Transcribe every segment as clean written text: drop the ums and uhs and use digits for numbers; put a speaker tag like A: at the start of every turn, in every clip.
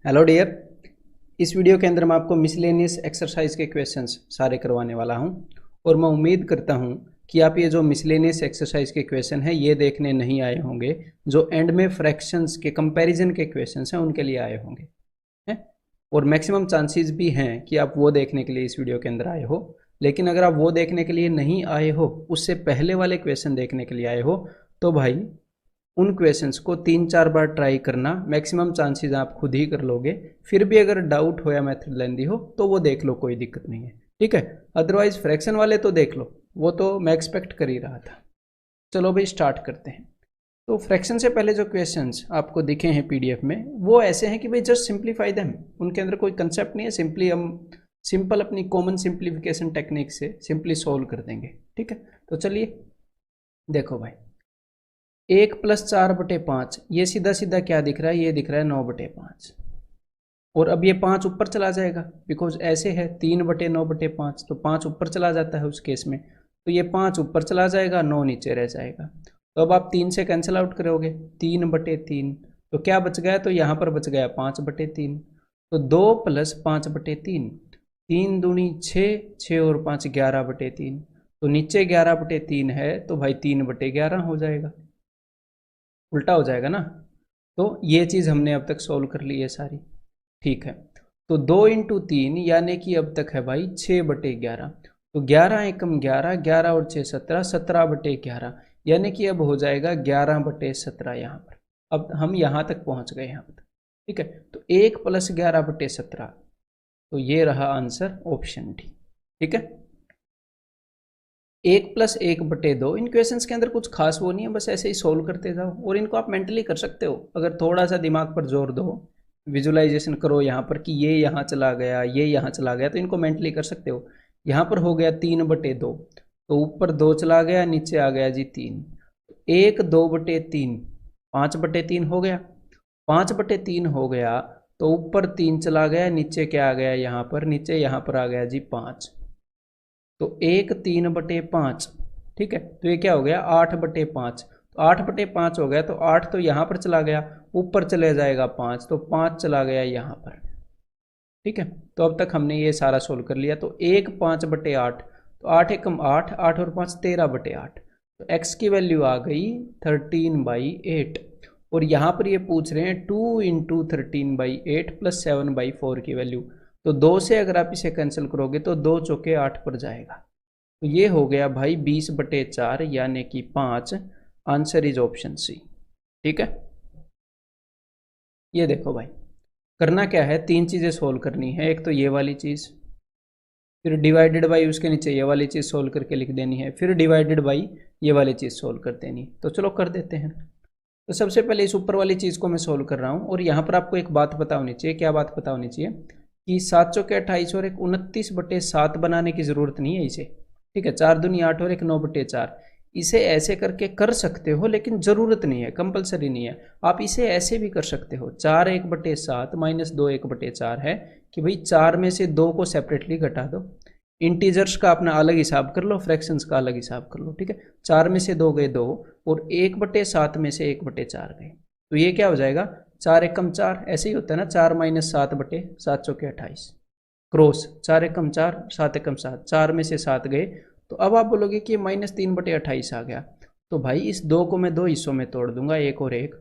A: Hello dear. इस video के अंदर मैं आपको मिसलेनियस एक्सरसाइज के क्वेश्चंस सारे करवाने वाला हूं और मैं उम्मीद करता हूं कि आप ये जो मिसलेनियस एक्सरसाइज के क्वेश्चन हैं ये देखने नहीं आए होंगे, जो एंड में फ्रैक्शंस के कंपैरिजन के क्वेश्चंस हैं उनके लिए आए होंगे हैं। और मैक्सिमम चांसेस भी हैं कि आप वो देखने के लिए इस वीडियो के अंदर आए हो। लेकिन अगर आप वो देखने के लिए नहीं आए हो, उससे पहले वाले क्वेश्चन देखने के लिए आए हो, तो भाई उन क्वेश्चंस को 3-4 बार ट्राई करना, मैक्सिमम चांसेस आप खुद ही कर लोगे। फिर भी अगर डाउट हो या मेथड लेंदी हो तो वो देख लो, कोई दिक्कत नहीं है, ठीक है। अदरवाइज फ्रैक्शन वाले तो देख लो, वो तो मैं एक्सपेक्ट कर ही रहा था। चलो भाई स्टार्ट करते हैं। तो फ्रैक्शन से पहले जो क्वेश्चंस आपको दिखे हैं पीडीएफ में, वो ऐसे हैं कि भाई जस्ट सिंप्लीफाई देम। उनके अंदर कोई कंसेप्ट नहीं है, सिंपली हम सिंपल अपनी कॉमन सिंप्लीफिकेशन टेक्निक से सिंपली सोल्व कर देंगे, ठीक है। तो चलिए देखो भाई, 1+4/5, ये सीधा सीधा क्या दिख रहा है, ये दिख रहा है 9/5। और अब ये 5 ऊपर चला जाएगा, बिकॉज ऐसे है 3/9/5, तो 5 ऊपर चला जाता है उस केस में। तो ये 5 ऊपर चला जाएगा, 9 नीचे रह जाएगा। तो अब आप 3 से कैंसिल आउट करोगे, 3/3। तो क्या बच गया, तो यहाँ पर बच गया 5/3। तो 2 + 5/3, 3 दूनी 6, 6 और 5 11/3। तो नीचे 11/3 है, तो भाई 3/11 हो जाएगा, उल्टा हो जाएगा ना। तो ये चीज़ हमने अब तक सोल्व कर ली है सारी, ठीक है। तो 2 × 3 यानी कि अब तक है भाई 6/11। तो 11 एकम 11, 11 और 6 17, 17/11 यानी कि अब हो जाएगा 11/17 यहाँ पर। अब हम यहाँ तक पहुँच गए यहाँ पर, ठीक है। तो 1 + 11/17, तो ये रहा आंसर ऑप्शन डी, ठीक है। 1+1/2, इन क्वेश्चंस के अंदर कुछ खास वो नहीं है, बस ऐसे ही सोल्व करते जाओ। और इनको आप मेंटली कर सकते हो, अगर थोड़ा सा दिमाग पर जोर दो, विजुलाइजेशन करो यहाँ पर कि ये यहाँ चला गया, ये यहाँ चला गया, तो इनको मेंटली कर सकते हो। यहाँ पर हो गया 3/2, तो ऊपर 2 चला गया, नीचे आ गया जी 3। 1 2/3, 5/3 हो गया। 5/3 हो गया, तो ऊपर 3 चला गया, नीचे क्या आ गया, यहाँ पर नीचे यहाँ पर आ गया जी 5। तो 1 3/5, ठीक है। तो ये क्या हो गया 8/5। तो 8/5 हो गया, तो 8 तो यहाँ पर चला गया, ऊपर चले जाएगा 5, तो 5 चला गया यहाँ पर, ठीक है। तो अब तक हमने ये सारा सोल्व कर लिया। तो 1 5/8, तो 8 एकम 8, 8 और 5 13/8। तो x की वैल्यू आ गई 13/8। और यहाँ पर ये पूछ रहे हैं 2 × 13/8 + 7/4 की वैल्यू। तो 2 से अगर आप इसे कैंसिल करोगे तो 2 चौके 8 पर जाएगा। तो ये हो गया भाई 20/4 यानी कि 5। आंसर इज ऑप्शन सी, ठीक है। ये देखो भाई, करना क्या है, 3 चीज़ें सोल्व करनी है। एक तो ये वाली चीज़, फिर डिवाइडेड बाई उसके नीचे ये वाली चीज़ सोल्व करके लिख देनी है, फिर डिवाइडेड बाई ये वाली चीज़ सोल्व कर देनी। तो चलो कर देते हैं। तो सबसे पहले इस ऊपर वाली चीज़ को मैं सोल्व कर रहा हूँ। और यहाँ पर आपको एक बात पता होनी चाहिए। क्या बात पता होनी चाहिए, कि 7 चौके 28 और एक 29/7 बनाने की ज़रूरत नहीं है इसे, ठीक है। 4 दूनी 8 और एक 9/4, इसे ऐसे करके कर सकते हो, लेकिन ज़रूरत नहीं है, कंपलसरी नहीं है। आप इसे ऐसे भी कर सकते हो, 4 1/7 - 2 1/4 है कि भाई 4 में से 2 को सेपरेटली घटा दो। इंटीजर्स का अपना अलग हिसाब कर लो, फ्रैक्शंस का अलग हिसाब कर लो, ठीक है। 4 में से 2 गए 2, और 1/7 में से 1/4 गए। तो ये क्या हो जाएगा, 4 एकम 4, ऐसे ही होता है ना, 4 - 7/7 चौके 28 क्रॉस 4 एकम 4, 7 एकम 7, 4 में से 7 गए। तो अब आप बोलोगे कि -3/28 आ गया। तो भाई इस 2 को मैं 2 हिस्सों में तोड़ दूंगा, एक और एक।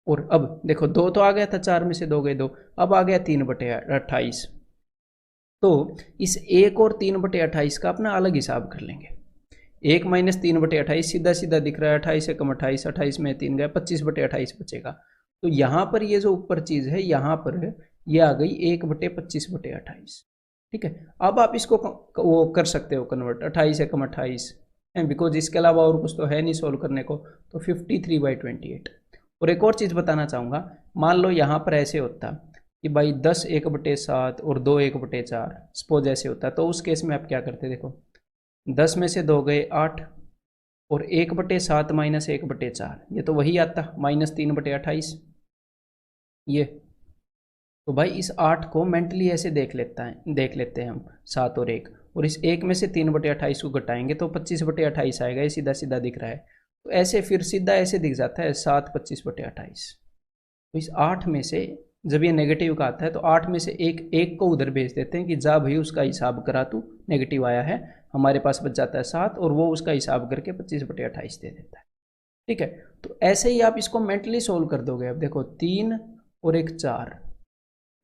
A: और अब देखो 2 तो आ गया था, 4 में से 2 गए 2, अब आ गया 3/28। तो इस 1 और 3/28 का अपना अलग हिसाब कर लेंगे। 1 - 3/28 सीधा सीधा दिख रहा है, 28 एकम 28, 28 में 3 गया, 25/28 बचेगा। तो यहाँ पर ये जो ऊपर चीज़ है, यहाँ पर ये आ गई 1/25/28, ठीक है। अब आप इसको वो कर सकते हो कन्वर्ट, 28 एकम 28 है, बिकॉज इसके अलावा और कुछ तो है नहीं सोल्व करने को। तो 53/28। और एक और चीज़ बताना चाहूँगा, मान लो यहाँ पर ऐसे होता कि भाई 10 1/7 और 2 1/4, सपोज ऐसे होता, तो उस केस में आप क्या करते, देखो 10 में से 2 गए 8, और 1/7 - 1/4, ये तो वही आता -3/28 ये। तो भाई इस 8 को मेंटली ऐसे देख लेते हैं हम, 7 और 1, और इस 1 में से 3/28 को घटाएंगे तो 25/28 आएगा, ये सीधा सीधा दिख रहा है। तो ऐसे फिर सीधा ऐसे दिख जाता है 7 25/28। तो इस 8 में से जब ये नेगेटिव का आता है तो 8 में से एक को उधर भेज देते हैं कि जा भाई उसका हिसाब करा तू, नेगेटिव आया है, हमारे पास बच जाता है 7 और वो उसका हिसाब करके 25/28 दे देता है। ठीक है, तो ऐसे ही आप इसको मेंटली सोल्व कर दोगे। अब देखो 3 और 1 4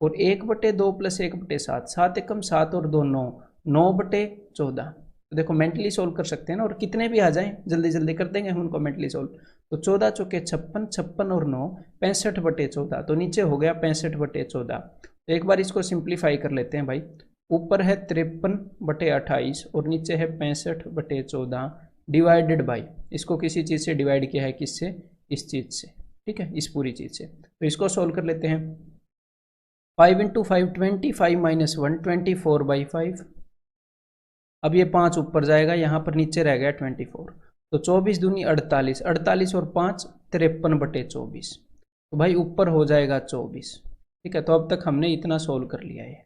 A: और 1/2 + 1/7, 7 एकम 7 और 2 9, 9/14। तो देखो मेंटली सोल्व कर सकते हैं ना, और कितने भी आ जाएं जल्दी जल्दी कर देंगे हम उनको मेंटली सोल्व। तो 14 चौके 56, 56 और 9 65/14, तो नीचे हो गया 65/14। तो एक बार इसको सिंप्लीफाई कर लेते हैं भाई। ऊपर है 53/28 और नीचे है 65/14 डिवाइडेड बाई, इसको किसी चीज़ से डिवाइड किया है, किससे, इस चीज़ से। ठीक है, इस पूरी चीज़ से। तो इसको सोल्व कर लेते हैं। 5 × 5 25 - 1 24/5। अब ये 5 ऊपर जाएगा, यहाँ पर नीचे रह गया 24। तो 24 दूनी 48, 48 और 5 53/24। तो भाई ऊपर हो जाएगा 24। ठीक है, तो अब तक हमने इतना सोल्व कर लिया है।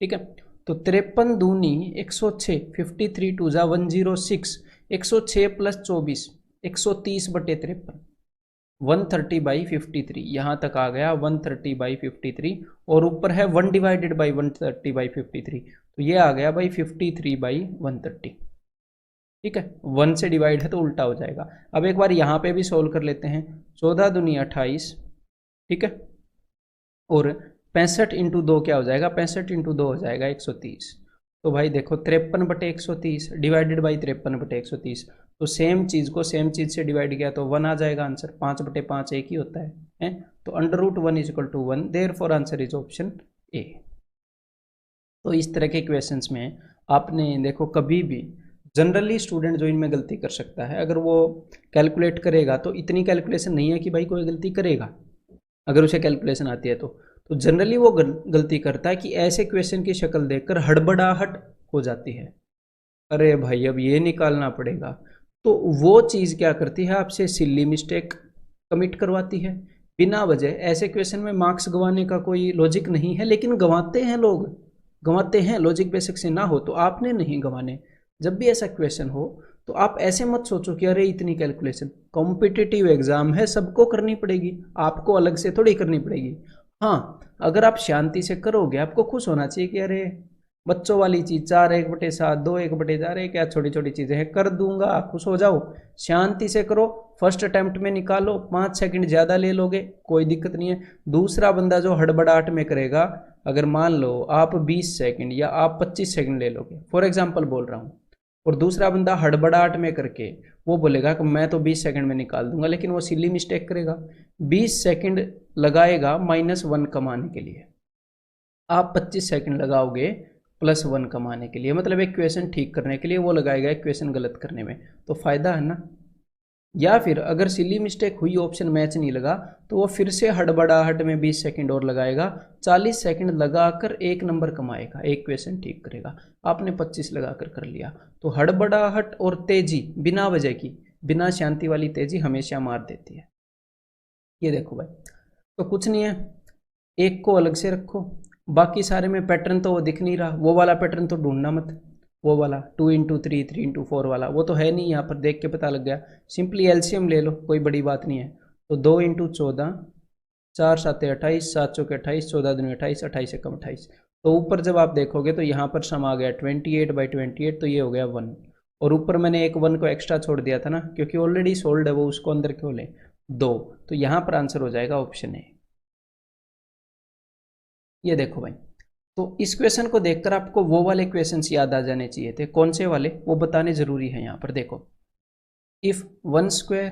A: ठीक है, तो 53 दूनी 106, 53 2 जा 106, 106 + 24 130/53, 130/53। यहाँ तक आ गया 130/53 और ऊपर है 1 डिवाइडेड बाई 130/53, तो ये आ गया भाई 53/130। ठीक है, 1 से डिवाइड है तो उल्टा हो जाएगा। अब एक बार यहाँ पे भी सोल्व कर लेते हैं। 14 दूनी 28, ठीक है, और 65 × 2 क्या हो जाएगा, 65 × 2 हो जाएगा 130। तो भाई देखो 53/130 डिवाइडेड बाई 53/130, तो सेम चीज़ को सेम चीज़ से डिवाइड किया तो 1 आ जाएगा आंसर। 5/5 एक ही होता है? तो √1 = 1, therefore answer is option A. तो इस तरह के क्वेश्चंस में आपने देखो कभी भी जनरली स्टूडेंट जो इनमें गलती कर सकता है, अगर वो कैलकुलेट करेगा तो इतनी कैलकुलेशन नहीं है कि भाई कोई गलती करेगा, अगर उसे कैलकुलेशन आती है तो जनरली वो गलती करता है कि ऐसे क्वेश्चन की शक्ल देखकर हड़बड़ाहट हो जाती है, अरे भाई अब ये निकालना पड़ेगा। तो वो चीज़ क्या करती है, आपसे सिली मिस्टेक कमिट करवाती है बिना वजह। ऐसे क्वेश्चन में मार्क्स गंवाने का कोई लॉजिक नहीं है, लेकिन गंवाते हैं लोग, गंवाते हैं। लॉजिक बेसिक से ना हो तो आपने नहीं गंवाने। जब भी ऐसा क्वेश्चन हो तो आप ऐसे मत सोचो कि अरे इतनी कैलकुलेशन, कॉम्पिटिटिव एग्जाम है, सबको करनी पड़ेगी, आपको अलग से थोड़ी करनी पड़ेगी। हाँ, अगर आप शांति से करोगे, आपको खुश होना चाहिए कि अरे बच्चों वाली चीज़ 4 1/7 2 1/4 क्या छोटी छोटी चीज़ें हैं, कर दूंगा, खुश हो जाओ। शांति से करो, फर्स्ट अटेम्प्ट में निकालो, 5 सेकंड ज़्यादा ले लोगे, कोई दिक्कत नहीं है। दूसरा बंदा जो हड़बड़ाहट में करेगा, अगर मान लो आप 20 सेकंड या आप 25 सेकंड ले लोगे, फॉर एग्जाम्पल बोल रहा हूँ, और दूसरा बंदा हड़बड़ाहट में करके वो बोलेगा कि मैं तो 20 सेकंड में निकाल दूंगा, लेकिन वो सिली मिस्टेक करेगा। 20 सेकंड लगाएगा -1 कमाने के लिए, आप 25 सेकंड लगाओगे +1 कमाने के लिए, मतलब एक क्वेश्चन ठीक करने के लिए, वो लगाएगा एक क्वेश्चन गलत करने में, तो फायदा है ना। या फिर अगर सिली मिस्टेक हुई, ऑप्शन मैच नहीं लगा, तो वो फिर से हड़बड़ाहट में 20 सेकंड और लगाएगा, 40 सेकंड लगाकर एक नंबर कमाएगा, एक क्वेश्चन ठीक करेगा। आपने 25 लगाकर कर लिया। तो हड़बड़ाहट और तेजी बिना वजह की, बिना शांति वाली तेजी हमेशा मार देती है। ये देखो भाई, तो कुछ नहीं है, एक को अलग से रखो, बाकी सारे में पैटर्न तो वो दिख नहीं रहा, वो वाला पैटर्न तो ढूंढना मत, वो वाला 2 × 3 3 × 4 वाला, वो तो है नहीं, यहाँ पर देख के पता लग गया। सिंपली एलसीएम ले लो, कोई बड़ी बात नहीं है। तो 2 × 14, 4 7 28, 7 चौके 28, 14 दूनी 28, 28 एकम 28। तो ऊपर जब आप देखोगे तो यहाँ पर सम आ गया 28/28, तो ये हो गया 1, और ऊपर मैंने एक 1 को एक्स्ट्रा छोड़ दिया था ना, क्योंकि ऑलरेडी सोल्ड है वो, उसको अंदर क्यों लें, 2। तो यहाँ पर आंसर हो जाएगा ऑप्शन ए। ये देखो भाई, तो इस क्वेश्चन को देखकर आपको वो वाले क्वेश्चंस याद आ जाने चाहिए थे। कौन से वाले, वो बताने जरूरी है। यहाँ पर देखो, if 1²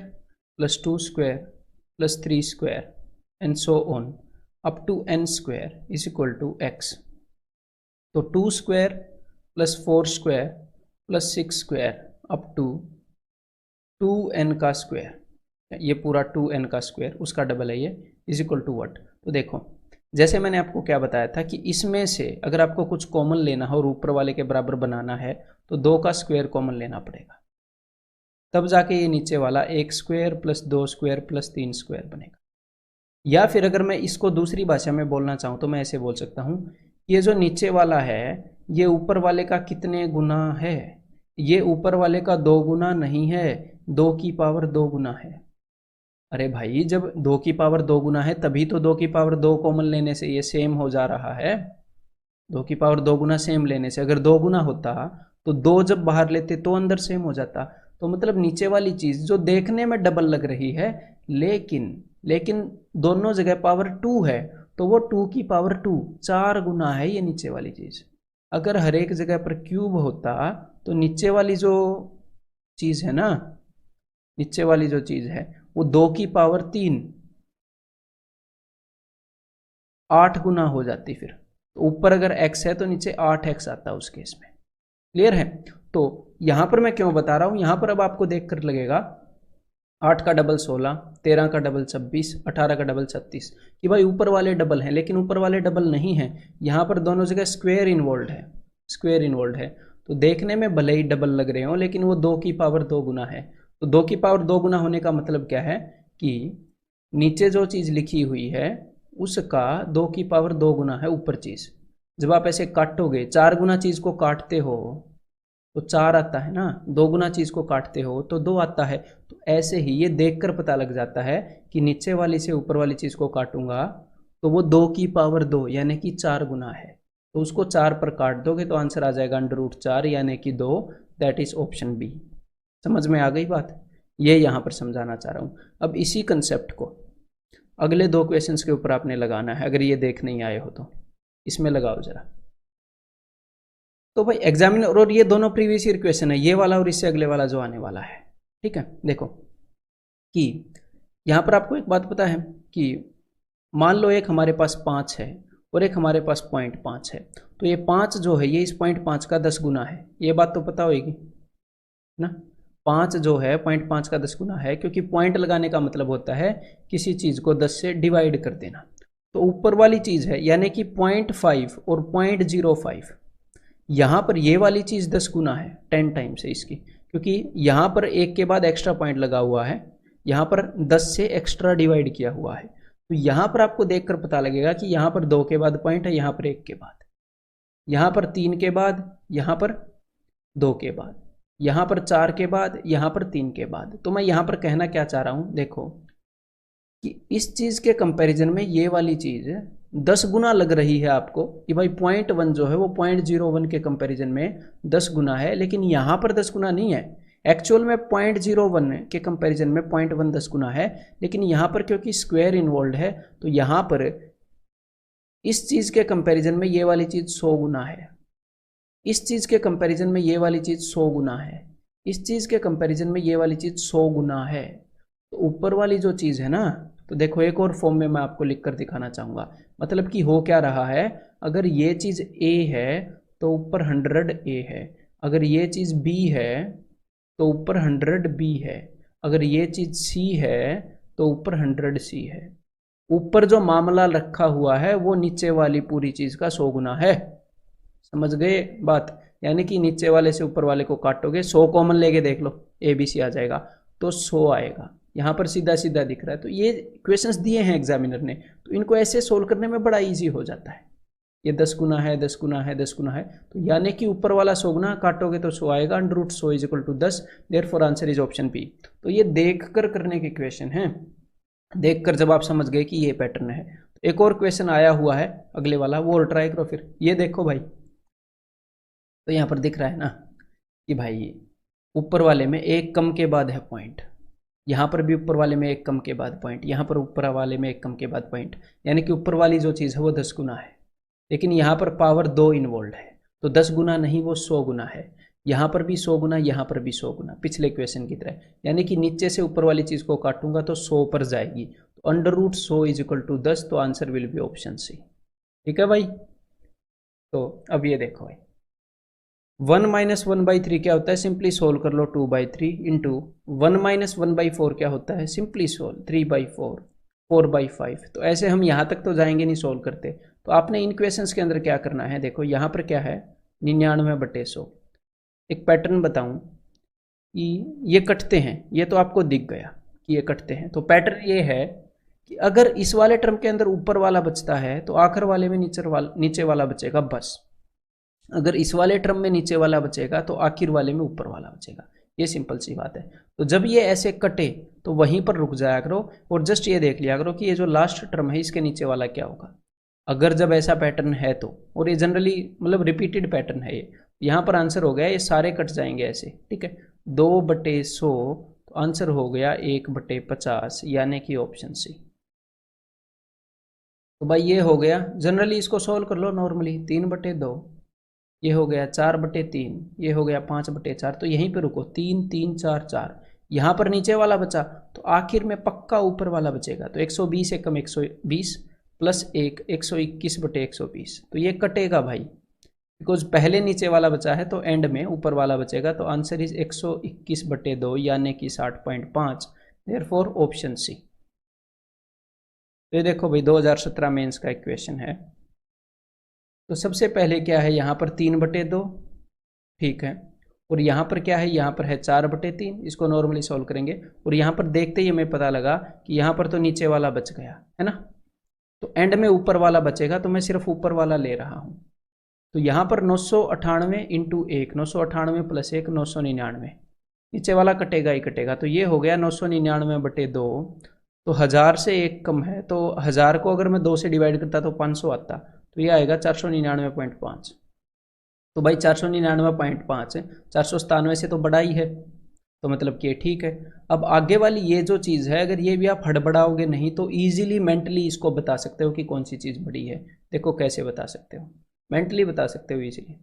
A: + 2² + 3² and so on up to n² is equal to x। तो 2² + 4² + 6² अप टू 2n², ये पूरा 2n², उसका डबल है ये, इज इक्वल टू व्हाट। तो देखो, जैसे मैंने आपको क्या बताया था कि इसमें से अगर आपको कुछ कॉमन लेना है और ऊपर वाले के बराबर बनाना है, तो 2 का स्क्वायर कॉमन लेना पड़ेगा, तब जाके ये नीचे वाला 1² + 2² + 3² बनेगा। या फिर अगर मैं इसको दूसरी भाषा में बोलना चाहूँ तो मैं ऐसे बोल सकता हूँ, ये जो नीचे वाला है ये ऊपर वाले का कितने गुना है, ये ऊपर वाले का 2 गुना नहीं है, 2 की पावर 2 गुना है। अरे भाई जब 2 की पावर 2 गुना है तभी तो 2 की पावर 2 कॉमन लेने से ये सेम हो जा रहा है। 2 की पावर 2 गुना सेम लेने से, अगर 2 गुना होता तो 2 जब बाहर लेते तो अंदर सेम हो जाता। तो मतलब नीचे वाली चीज जो देखने में डबल लग रही है, लेकिन लेकिन दोनों जगह पावर 2 है, तो वो 2 की पावर 2 4 गुना है ये नीचे वाली चीज। अगर हर एक जगह पर क्यूब होता तो नीचे वाली जो चीज है ना, नीचे वाली जो चीज है वो 2 की पावर 3 8 गुना हो जाती। फिर तो ऊपर अगर x है तो नीचे 8x आता है उस केस में। क्लियर है? तो यहां पर मैं क्यों बता रहा हूं, यहां पर अब आपको देखकर लगेगा 8 का डबल 16, 13 का डबल 26, 18 का डबल 36 कि भाई ऊपर वाले डबल हैं, लेकिन ऊपर वाले डबल नहीं हैं। यहां पर दोनों जगह स्क्वायर इन्वॉल्व है, स्क्वायर इन्वॉल्व है। तो देखने में भले ही डबल लग रहे हो लेकिन वो 2 की पावर 2 गुना है। तो 2 की पावर 2 गुना होने का मतलब क्या है कि नीचे जो चीज़ लिखी हुई है उसका 2 की पावर 2 गुना है ऊपर चीज़। जब आप ऐसे काटोगे, 4 गुना चीज़ को काटते हो तो 4 आता है ना, 2 गुना चीज़ को काटते हो तो 2 आता है। तो ऐसे ही ये देखकर पता लग जाता है कि नीचे वाली से ऊपर वाली चीज़ को काटूंगा तो वो 2 की पावर 2 यानी कि 4 गुना है। तो उसको 4 पर काट दोगे तो आंसर आ जाएगा √4 यानी कि 2, दैट इज ऑप्शन बी। समझ में आ गई बात? ये यहाँ पर समझाना चाह रहा हूँ। अब इसी कंसेप्ट को अगले 2 क्वेश्चंस के ऊपर आपने लगाना है, अगर ये देख नहीं आए हो तो इसमें लगाओ जरा। तो भाई एग्जामिनर, और ये दोनों प्रीवियस ईयर क्वेश्चन है, ये वाला और इससे अगले वाला जो आने वाला है। ठीक है, देखो कि यहाँ पर आपको एक बात पता है कि मान लो एक हमारे पास 5 है और एक हमारे पास 0.5 है, तो ये 5 जो है ये इस 0.5 का 10 गुना है। ये बात तो पता होगी ना, 5 जो है 0.5 का 10 गुना है, क्योंकि पॉइंट लगाने का मतलब होता है किसी चीज़ को 10 से डिवाइड कर देना। तो ऊपर वाली चीज़ है यानी कि 0.5 और 0.05, यहाँ पर ये वाली चीज़ 10 गुना है, 10 टाइम्स है इसकी, क्योंकि यहाँ पर एक के बाद एक्स्ट्रा पॉइंट लगा हुआ है, यहाँ पर 10 से एक्स्ट्रा डिवाइड किया हुआ है। तो यहाँ पर आपको देखकर पता लगेगा कि यहाँ पर 2 के बाद पॉइंट है, यहाँ पर 1 के बाद, यहाँ पर 3 के बाद, यहाँ पर 2 के बाद, यहाँ पर 4 के बाद, यहाँ पर 3 के बाद। तो मैं यहाँ पर कहना क्या चाह रहा हूँ, देखो कि इस चीज़ के कंपैरिजन में ये वाली चीज़ 10 गुना लग रही है आपको कि भाई 0.1 जो है वो 0.01 के कंपैरिजन में 10 गुना है, लेकिन यहाँ पर 10 गुना नहीं है। एक्चुअल में 0.01 के कंपैरिजन में 0.1 10 गुना है, लेकिन यहाँ पर क्योंकि स्क्वायर इन्वॉल्व है तो यहाँ पर इस चीज़ के कंपैरिजन में ये वाली चीज़ 100 गुना है, इस चीज़ के कंपैरिजन में ये वाली चीज़ 100 गुना है, इस चीज़ के कंपैरिजन में ये वाली चीज़ 100 गुना है। तो ऊपर वाली जो चीज़ है ना, तो देखो एक और फॉर्म में मैं आपको लिख कर दिखाना चाहूँगा। मतलब कि हो क्या रहा है, अगर ये चीज़ A है तो ऊपर 100 A है, अगर ये चीज़ B है तो ऊपर 100 B है, अगर ये चीज़ C है तो ऊपर 100 C है। ऊपर जो मामला रखा हुआ है वो नीचे वाली पूरी चीज़ का 100 गुना है। समझ गए बात? यानी कि नीचे वाले से ऊपर वाले को काटोगे, 100 कॉमन लेके देख लो, ABC आ जाएगा तो 100 आएगा। यहाँ पर सीधा सीधा दिख रहा है। तो ये क्वेश्चंस दिए हैं एग्जामिनर ने, तो इनको ऐसे सोल्व करने में बड़ा इजी हो जाता है। ये 10 गुना है, 10 गुना है, 10 गुना है, तो यानी कि ऊपर वाला 100 गुना काटोगे तो 100 आएगा, √100 = 10, therefore answer is option B. तो ये देख कर करने के क्वेश्चन है। देख कर जब आप समझ गए कि ये पैटर्न है, तो एक और क्वेश्चन आया हुआ है अगले वाला, वो और ट्राई करो फिर। ये देखो भाई, तो यहाँ पर दिख रहा है ना कि भाई ऊपर वाले में एक कम के बाद है पॉइंट, यहाँ पर भी ऊपर वाले में एक कम के बाद पॉइंट, यहाँ पर ऊपर वाले में एक कम के बाद पॉइंट, यानी कि ऊपर वाली जो चीज़ है वो 10 गुना है, लेकिन यहाँ पर पावर 2 इन्वॉल्व है, तो 10 गुना नहीं वो 100 गुना है। यहाँ पर भी 100 गुना, यहाँ पर भी 100 गुना, पिछले क्वेश्चन की तरह। यानी कि नीचे से ऊपर वाली चीज़ को काटूंगा तो 100 पर जाएगी, तो √100 = 10, तो answer will be option C. ठीक है भाई? तो अब ये देखो भाई, 1 - 1/3 क्या होता है, सिंपली सोल्व कर लो, 2/3 इंटू 1 - 1/4 क्या होता है, सिंपली सोल्व 3/4, 4/5। तो ऐसे हम यहाँ तक तो जाएंगे नहीं सोल्व करते। तो आपने इन क्वेश्चंस के अंदर क्या करना है, देखो यहाँ पर क्या है, 99/100। एक पैटर्न बताऊँ कि ये कटते हैं, ये तो आपको दिख गया कि ये कटते हैं। तो पैटर्न ये है कि अगर इस वाले टर्म के अंदर ऊपर वाला बचता है तो आखिर वाले में नीचे वाला बचेगा बस। अगर इस वाले टर्म में नीचे वाला बचेगा तो आखिर वाले में ऊपर वाला बचेगा। ये सिंपल सी बात है। तो जब ये ऐसे कटे तो वहीं पर रुक जाया करो और जस्ट ये देख लिया करो कि ये जो लास्ट टर्म है इसके नीचे वाला क्या होगा। अगर जब ऐसा पैटर्न है तो, और ये जनरली मतलब रिपीटेड पैटर्न है ये, यहाँ पर आंसर हो गया ये सारे कट जाएंगे ऐसे, ठीक है। 2/100 तो आंसर हो गया 1/50 यानी कि ऑप्शन सी। तो भाई ये हो गया, जनरली इसको सोल्व कर लो नॉर्मली। 3/2 ये हो गया 4/3, ये हो गया 5/4। तो यहीं पे रुको, 3 3 4 4, यहाँ पर नीचे वाला बचा तो आखिर में पक्का ऊपर वाला बचेगा। तो 120 एकम 120 प्लस 1 121/120, तो ये कटेगा भाई, बिकॉज पहले नीचे वाला बचा है तो एंड में ऊपर वाला बचेगा। तो आंसर इज 121/2 यानी कि 60.5, देयरफॉर ऑप्शन सी। तो ये देखो भाई 2017 मेंस का इक्वेशन है। तो सबसे पहले क्या है, यहाँ पर 3/2, ठीक है, और यहाँ पर क्या है, यहाँ पर है 4/3। इसको नॉर्मली सॉल्व करेंगे और यहाँ पर देखते ही हमें पता लगा कि यहाँ पर तो नीचे वाला बच गया है ना, तो एंड में ऊपर वाला बचेगा, तो मैं सिर्फ ऊपर वाला ले रहा हूँ। तो यहाँ पर 998 इंटू 1, 998 प्लस 1 999, नीचे वाला कटेगा ही कटेगा। तो ये हो गया 999/2। तो 1000 से 1 कम है, तो 1000 को अगर मैं 2 से डिवाइड करता तो 500 आता, तो ये आएगा 499.5। तो भाई 499.5 है, 497 से तो बड़ा ही है, तो मतलब कि ठीक है। अब आगे वाली ये जो चीज़ है, अगर ये भी आप हड़बड़ाओगे नहीं तो ईजिली मेंटली इसको बता सकते हो कि कौन सी चीज़ बड़ी है। देखो कैसे बता सकते हो, मेंटली बता सकते हो इजीली।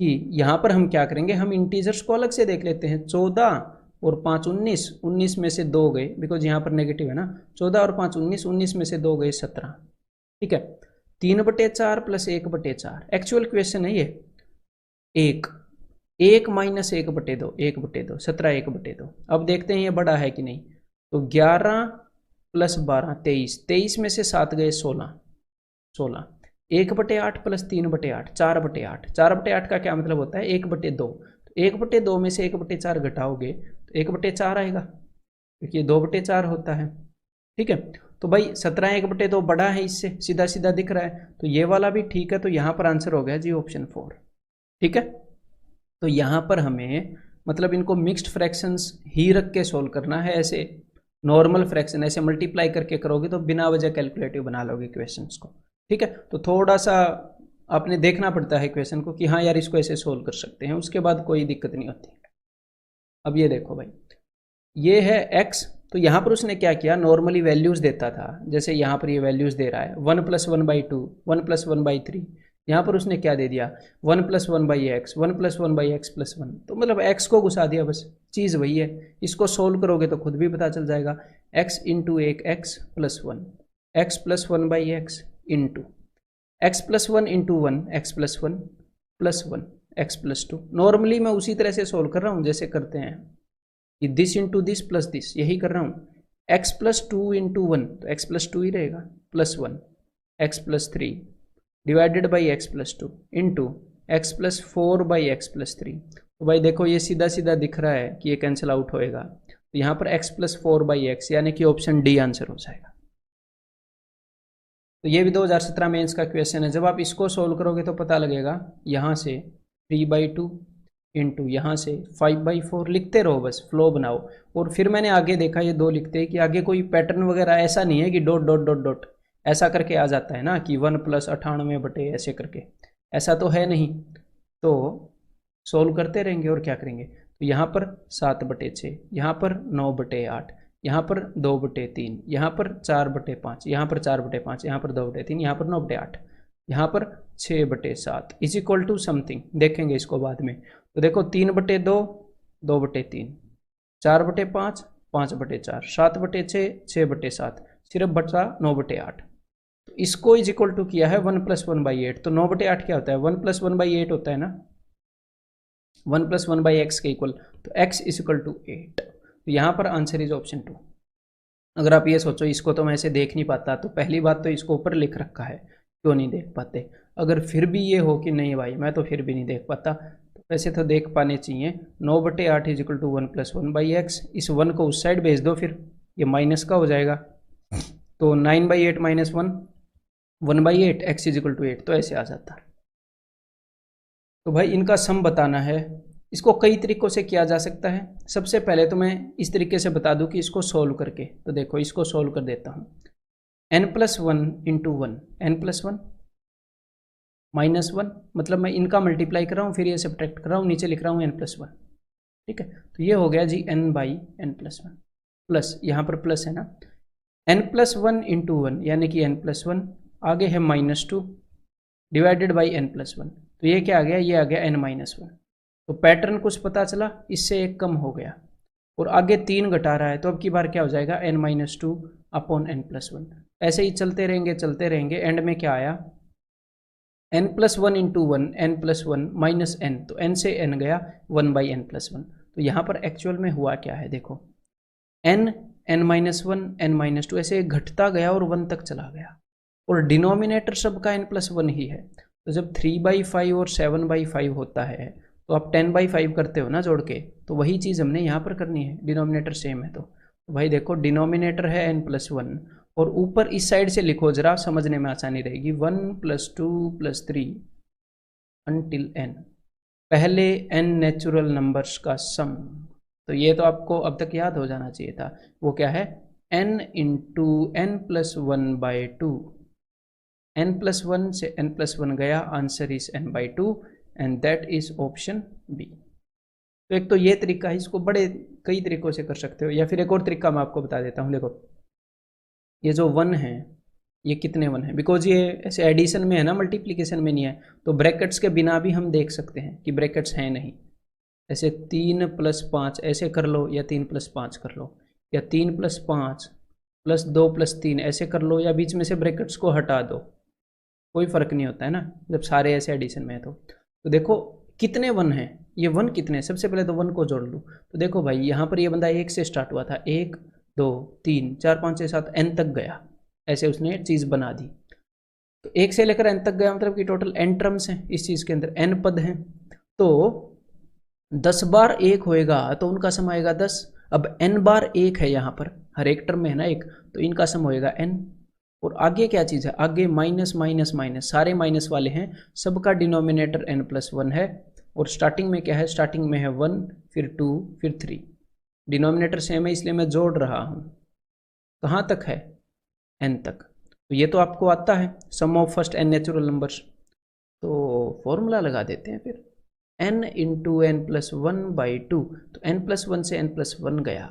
A: कि यहाँ पर हम क्या करेंगे, हम इंटीजर्स को अलग से देख लेते हैं। 14 और 5 19, 19 में से 2 गए, बिकॉज यहाँ पर नेगेटिव है ना। 14 और 5 19, 19 में से 2 गए 17, ठीक है। 3/4 प्लस 1/4 एक्चुअल क्वेश्चन है ये। 1 माइनस 1/2, 1/2, 17 1/2। अब देखते हैं ये बड़ा है कि नहीं। तो 11 प्लस 12 23, 23 में से 7 गए 16, 16। 1/8 प्लस 3/8 4/8, 4/8 का क्या मतलब होता है 1/2। तो 1/2 में से 1/4 घटाओगे तो 1/4 आएगा, क्योंकि 2/4 होता है, ठीक है। तो भाई 17 1/2 बड़ा है इससे, सीधा सीधा दिख रहा है, तो ये वाला भी ठीक है। तो यहाँ पर आंसर हो गया जी ऑप्शन 4, ठीक है। तो यहाँ पर हमें मतलब इनको मिक्स्ड फ्रैक्शंस ही रख के सोल्व करना है। ऐसे नॉर्मल फ्रैक्शन ऐसे मल्टीप्लाई करके करोगे तो बिना वजह कैलकुलेटिव बना लोगे क्वेश्चंस को, ठीक है। तो थोड़ा सा आपने देखना पड़ता है क्वेश्चन को कि हाँ यार इसको ऐसे सोल्व कर सकते हैं, उसके बाद कोई दिक्कत नहीं होती। अब ये देखो भाई, ये है x, तो यहाँ पर उसने क्या किया, नॉर्मली वैल्यूज देता था, जैसे यहाँ पर ये वैल्यूज दे रहा है 1 + 1/2, 1 + 1/3। यहाँ पर उसने क्या दे दिया 1 + 1/x, 1 + 1/x + 1, तो मतलब x को घुसा दिया, बस चीज़ वही है। इसको सोल्व करोगे तो खुद भी पता चल जाएगा। x × 1 x + 1, x + 1/x into x + 1 × 1 x + 1 + 1 x + 2। Normally मैं उसी तरह से सोल्व कर रहा हूँ जैसे करते हैं कि this into this plus this, यही कर रहा हूँ। x + 2 × 1 तो x + 2 ही रहेगा, +1 x + 3 divided by x + 2 into x + 4/x + 3। तो भाई देखो ये सीधा सीधा दिख रहा है कि ये कैंसिल आउट होएगा, तो यहाँ पर x + 4/x यानी कि ऑप्शन डी आंसर हो जाएगा। तो ये भी 2017 मेंस का क्वेश्चन है। जब आप इसको सोल्व करोगे तो पता लगेगा, यहाँ से 3/2 इंटू यहाँ से 5/4, लिखते रहो बस, फ्लो बनाओ। और फिर मैंने आगे देखा ये 2 लिखते हैं कि आगे कोई पैटर्न वगैरह ऐसा नहीं है कि डॉट डॉट डॉट डॉट ऐसा करके आ जाता है ना कि 1 + 98 ऐसे करके, ऐसा तो है नहीं। तो सोल्व करते रहेंगे और क्या करेंगे। तो यहाँ पर 7/6, यहाँ पर 9/8, यहाँ पर 2/3, यहाँ पर 4/5, यहाँ पर 4/5, यहाँ पर 2/3, यहाँ पर 9/8, यहाँ पर 6/7 इज इक्वल टू समथिंग, देखेंगे इसको बाद में। तो देखो 3/2 2/3, 4/5 5/4, 7/6 6/7, सिर्फ बचा 9/8। तो इसको इज इक्वल टू किया है 1 + 1/8। तो 9/8 क्या होता है 1 + 1/8 होता है ना, 1 + 1/x के इक्वल, तो x = 8। तो यहाँ पर आंसर इज ऑप्शन 2। अगर आप ये सोचो इसको तो मैं ऐसे देख नहीं पाता, तो पहली बात तो इसको ऊपर लिख रखा है, क्यों नहीं देख पाते। अगर फिर भी ये हो कि नहीं भाई मैं तो फिर भी नहीं देख पाता, तो वैसे तो देख पाने चाहिए। 9/8 = 1 + 1/x, इस 1 को उस साइड भेज दो, फिर ये माइनस का हो जाएगा। तो 9/8 - 1 1/8 x = 8, तो ऐसे आ जाता है। तो भाई इनका सम बताना है। इसको कई तरीकों से किया जा सकता है। सबसे पहले तो मैं इस तरीके से बता दूं कि इसको सोल्व करके, तो देखो इसको सोल्व कर देता हूँ। n+1 इंटू 1, n+1 -1, मतलब मैं इनका मल्टीप्लाई कर रहा हूँ, फिर ये सब्ट्रैक्ट कर रहा हूँ, नीचे लिख रहा हूँ n+1। ठीक है, तो ये हो गया जी n/n+1, प्लस यहाँ पर प्लस है ना, n+1 इंटू 1 यानी कि n+1, आगे है -2 डिवाइडेड बाई n+1, तो ये क्या आ गया, ये आ गया n-1। तो पैटर्न कुछ पता चला, इससे एक कम हो गया और आगे 3 घटा रहा है, तो अब की बार क्या हो जाएगा n-2 अपॉन n+1। ऐसे ही चलते रहेंगे, एंड में क्या आया n+1 into 1, n+1 minus n, तो n से n गया 1/n+1। तो यहाँ पर एक्चुअल में हुआ क्या है देखो, n, n-1, n-2 ऐसे घटता गया और 1 तक चला गया, और डिनोमिनेटर सबका n+1 ही है। तो जब 3/5 और 7/5 होता है तो आप 10/5 करते हो ना जोड़ के, तो वही चीज़ हमने यहाँ पर करनी है, डिनोमिनेटर सेम है। तो भाई देखो डिनोमिनेटर है n+1 और ऊपर इस साइड से लिखो जरा, समझने में आसानी रहेगी, 1 + 2 + 3 until n, पहले n नेचुरल नंबर्स का सम। तो ये तो आपको अब तक याद हो जाना चाहिए था, वो क्या है, n इंटू n+1/2, n+1 से n+1 गया, answer is n/2 and that is option B. तो एक तो ये तरीका है, इसको बड़े कई तरीकों से कर सकते हो, या फिर एक और तरीका मैं आपको बता देता हूँ। देखो ये जो 1 है, ये कितने 1 है, बिकॉज ये ऐसे एडिशन में है ना, मल्टीप्लिकेशन में नहीं है, तो ब्रैकेट्स के बिना भी हम देख सकते हैं कि ब्रैकेट्स हैं नहीं। ऐसे 3 + 5 ऐसे कर लो, या 3 + 5 कर लो, या 3 + 5 + 2 + 3 ऐसे कर लो, या बीच में से ब्रैकेट्स को हटा दो, कोई फर्क नहीं होता है ना, जब सारे ऐसे एडिशन में है। तो देखो कितने 1 हैं, ये 1 कितने, सबसे पहले तो 1 को जोड़ लूँ। तो देखो भाई यहाँ पर ये बंदा 1 से स्टार्ट हुआ था, 1 2 3 4 5 6 7 n तक गया, ऐसे उसने चीज़ बना दी। तो 1 से लेकर n तक गया, मतलब कि टोटल n टर्म्स हैं इस चीज़ के अंदर, n पद हैं। तो 10 बार 1 होएगा तो उनका सम आएगा 10। अब n बार 1 है यहाँ पर, हर एक टर्म में है ना 1, तो इनका सम होएगा n। और आगे क्या चीज़ है, आगे माइनस माइनस माइनस, सारे माइनस वाले हैं, सबका डिनोमिनेटर n+1 है। और स्टार्टिंग में क्या है, स्टार्टिंग में है 1, फिर 2, फिर 3, डिनोमिनेटर सेम है इसलिए मैं जोड़ रहा हूँ। कहाँ तक है, n तक। तो ये तो आपको आता है, sum of first n natural numbers. तो फॉर्मूला लगा देते हैं फिर, n इंटू n+1/2, तो n+1 से n+1 गया,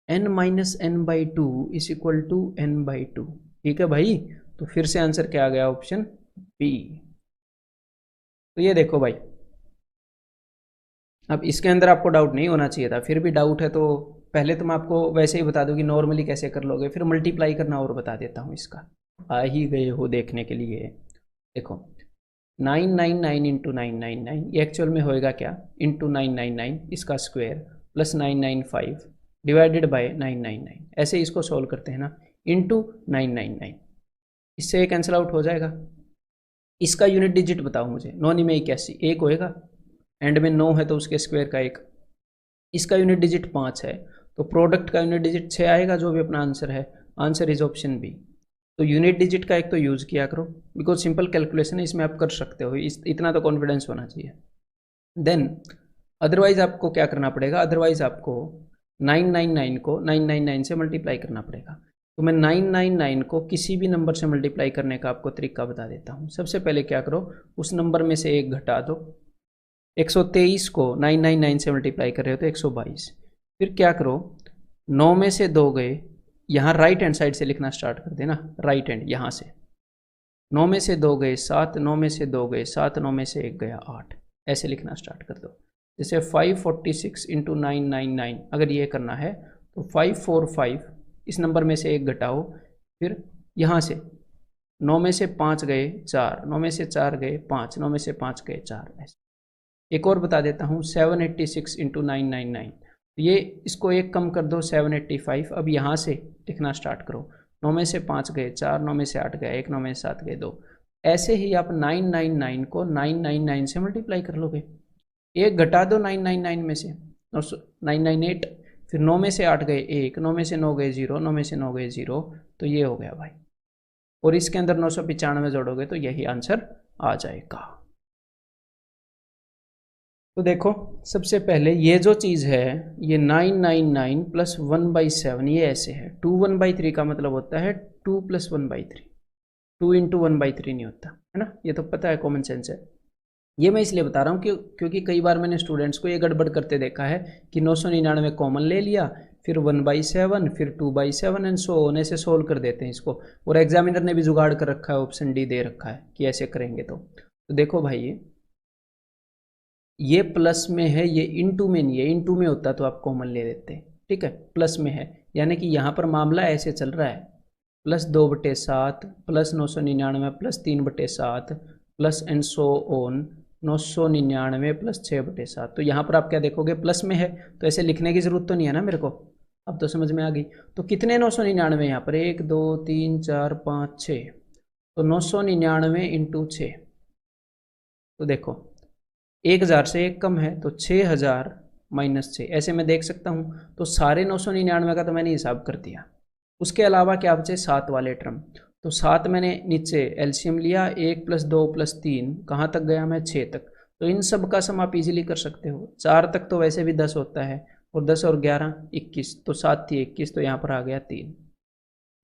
A: n-n/2 = n/2। ठीक है भाई, तो फिर से आंसर क्या आ गया, ऑप्शन बी। तो ये देखो भाई, अब इसके अंदर आपको डाउट नहीं होना चाहिए था, फिर भी डाउट है तो पहले तो मैं आपको वैसे ही बता दूं कि नॉर्मली कैसे कर लोगे, फिर मल्टीप्लाई करना और बता देता हूँ इसका। आ ही गए हो देखने के लिए। देखो 999 इंटू 999, ये एक्चुअल में होएगा क्या, इंटू 999 इसका स्क्वायर प्लस 995 डिवाइडेड बाय 999, ऐसे इसको सॉल्व करते हैं ना, इंटू 999, इससे एक कैंसिल आउट हो जाएगा। इसका यूनिट डिजिट बताओ मुझे, 9 में 81, एक होएगा, एंड में 9 है तो उसके स्क्वायर का 1। इसका यूनिट डिजिट 5 है, तो प्रोडक्ट का यूनिट डिजिट 6 आएगा, जो भी अपना आंसर है। Answer is option B. तो यूनिट डिजिट का एक तो यूज़ किया करो, बिकॉज सिंपल कैलकुलेशन है, इसमें आप कर सकते हो, इतना तो कॉन्फिडेंस होना चाहिए। देन अदरवाइज आपको क्या करना पड़ेगा, अदरवाइज आपको 999 को 999 से मल्टीप्लाई करना पड़ेगा। तो मैं 999 को किसी भी नंबर से मल्टीप्लाई करने का आपको तरीका बता देता हूँ। सबसे पहले क्या करो, उस नंबर में से एक घटा दो। 123 को 999 से मल्टीप्लाई कर रहे हो तो 122। फिर क्या करो, 9 में से 2 गए, यहाँ राइट हैंड साइड से लिखना स्टार्ट कर देना, राइट हैंड यहाँ से। 9 में से 2 गए 7, 9 में से 2 गए 7, 9 में से 1 गया 8, ऐसे लिखना स्टार्ट कर दो। जैसे 546 इंटू 999 अगर ये करना है तो 545, इस नंबर में से एक घटाओ, फिर यहाँ से 9 में से 5 गए 4, 9 में से 4 गए 5, 9 में से 5 गए 4, ऐसे। एक और बता देता हूँ, 786 इंटू 999, ये इसको एक कम कर दो 785। अब यहाँ से लिखना स्टार्ट करो, 9 में से 5 गए 4, 9 में से 8 गया 1, 9 में से 7 गए 2। ऐसे ही आप 999 को 999 से मल्टीप्लाई कर लोगे, एक घटा दो 999 में से 998, फिर 9 में से 8 गए 1, 9 में से 9 गए 0, 9 में से 9 गए 0, तो ये हो गया भाई। और इसके अंदर 995 जोड़ोगे तो यही आंसर आ जाएगा। तो देखो सबसे पहले ये जो चीज़ है ये 999 प्लस 1/7 ये ऐसे है। 2 1/3 का मतलब होता है 2 + 1/3। 2 × 1/3 नहीं होता है ना, ये तो पता है, कॉमन सेंस है। ये मैं इसलिए बता रहा हूँ क्योंकि कई बार मैंने स्टूडेंट्स को ये गड़बड़ करते देखा है कि 999 कॉमन ले लिया, फिर 1/7, फिर 2/7 एंड सो ऑन, ऐसे सोल्व कर देते हैं इसको। और एग्जामिनर ने भी जुगाड़ कर रखा है, ऑप्शन डी दे रखा है कि ऐसे करेंगे। तो देखो भाई ये प्लस में है, ये इनटू में नहीं है। इनटू में होता तो आप कॉमन ले लेते, ठीक है। प्लस में है यानी कि यहाँ पर मामला ऐसे चल रहा है, +2/7 plus 999 plus 3/7 plus and so on 999 plus 6/7। तो यहाँ पर आप क्या देखोगे, प्लस में है तो ऐसे लिखने की जरूरत तो नहीं है ना मेरे को। अब तो समझ में आ गई। तो कितने 999 यहाँ पर, 1 2 3 4 5 6, तो 999 × 6। तो देखो 1000 से एक कम है तो 6000 - 6, ऐसे मैं देख सकता हूँ। तो सारे 999 का तो मैंने हिसाब कर दिया। उसके अलावा क्या बचे, 7 वाले टर्म। तो 7 मैंने नीचे एलसीएम लिया, 1 + 2 + 3 कहाँ तक गया मैं, 6 तक। तो इन सब का सम आप इजीली कर सकते हो। 4 तक तो वैसे भी 10 होता है, और 10 और 11 21, तो 7 थी 21, तो यहाँ पर आ गया 3।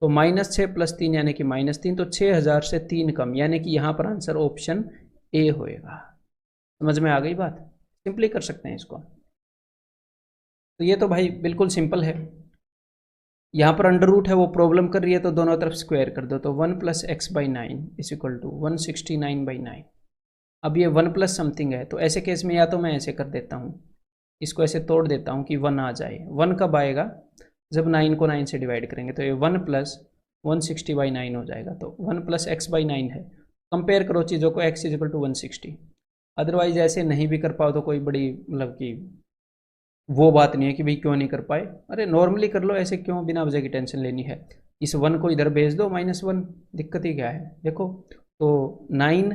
A: तो -6 + 3 यानी कि -3, तो 6000 से 3 कम, यानी कि यहाँ पर आंसर ऑप्शन ए होएगा। समझ में आ गई बात, सिंपली कर सकते हैं इसको। तो ये तो भाई बिल्कुल सिंपल है। यहाँ पर अंडर रूट है, वो प्रॉब्लम कर रही है, तो दोनों तरफ स्क्वायर कर दो। तो 1 + x/9 = 169/9। अब ये 1 प्लस समथिंग है, तो ऐसे केस में या तो मैं ऐसे कर देता हूँ, इसको ऐसे तोड़ देता हूँ कि 1 आ जाए। 1 कब आएगा, जब 9 को 9 से डिवाइड करेंगे, तो ये 1 + 160/9 हो जाएगा। तो 1 + x/9 है। कंपेयर करो चीज़ों को, x = 160। अदरवाइज ऐसे नहीं भी कर पाओ तो कोई बड़ी मतलब कि वो बात नहीं है कि भाई क्यों नहीं कर पाए। अरे नॉर्मली कर लो, ऐसे क्यों बिना वजह की टेंशन लेनी है। इस 1 को इधर भेज दो, -1, दिक्कत ही क्या है। देखो तो 9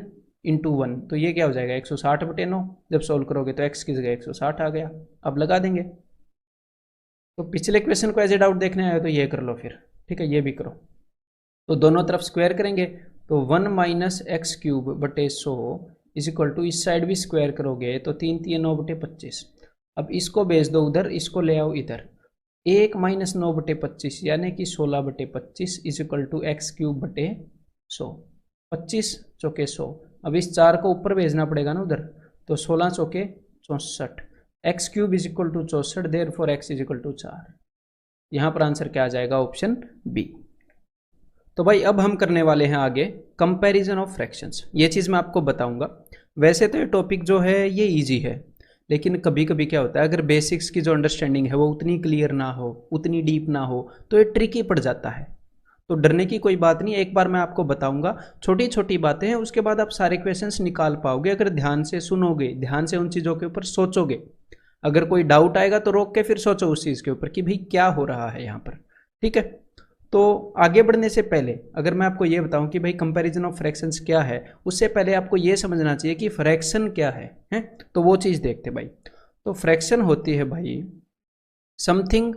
A: × 1, तो ये क्या हो जाएगा, 160/9। जब सोल्व करोगे तो x की जगह 160 आ गया। अब लगा देंगे। तो पिछले क्वेश्चन को एज ए डाउट देखने आए तो ये कर लो फिर, ठीक है, ये भी करो। तो दोनों तरफ स्क्वायर करेंगे, तो 1 - x³ / 100 = इस साइड भी स्क्वायर करोगे तो 3 3 9/25। अब इसको भेज दो उधर, इसको ले आओ इधर। 1 - 9/25 यानी कि 16/25 = x³ / 100। 25 चौके 100। अब इस 4 को ऊपर भेजना पड़ेगा ना उधर, तो 16 चौके 64। x³ = 64, therefore x = 4। यहाँ पर आंसर क्या आ जाएगा, ऑप्शन बी। तो भाई अब हम करने वाले हैं आगे कंपैरिजन ऑफ फ्रैक्शंस। ये चीज़ मैं आपको बताऊंगा। वैसे तो ये टॉपिक जो है ये इजी है, लेकिन कभी कभी क्या होता है, अगर बेसिक्स की जो अंडरस्टैंडिंग है वो उतनी क्लियर ना हो, उतनी डीप ना हो, तो ये ट्रिकी पड़ जाता है। तो डरने की कोई बात नहीं, एक बार मैं आपको बताऊंगा, छोटी छोटी बातें हैं, उसके बाद आप सारे क्वेश्चंस निकाल पाओगे अगर ध्यान से सुनोगे, ध्यान से उन चीज़ों के ऊपर सोचोगे। अगर कोई डाउट आएगा तो रोक के फिर सोचो उस चीज़ के ऊपर कि भाई क्या हो रहा है यहाँ पर, ठीक है। तो आगे बढ़ने से पहले अगर मैं आपको ये बताऊं कि भाई कंपैरिजन ऑफ फ्रैक्शंस क्या है, उससे पहले आपको ये समझना चाहिए कि फ्रैक्शन क्या है? तो वो चीज़ देखते भाई। तो फ्रैक्शन होती है भाई समथिंग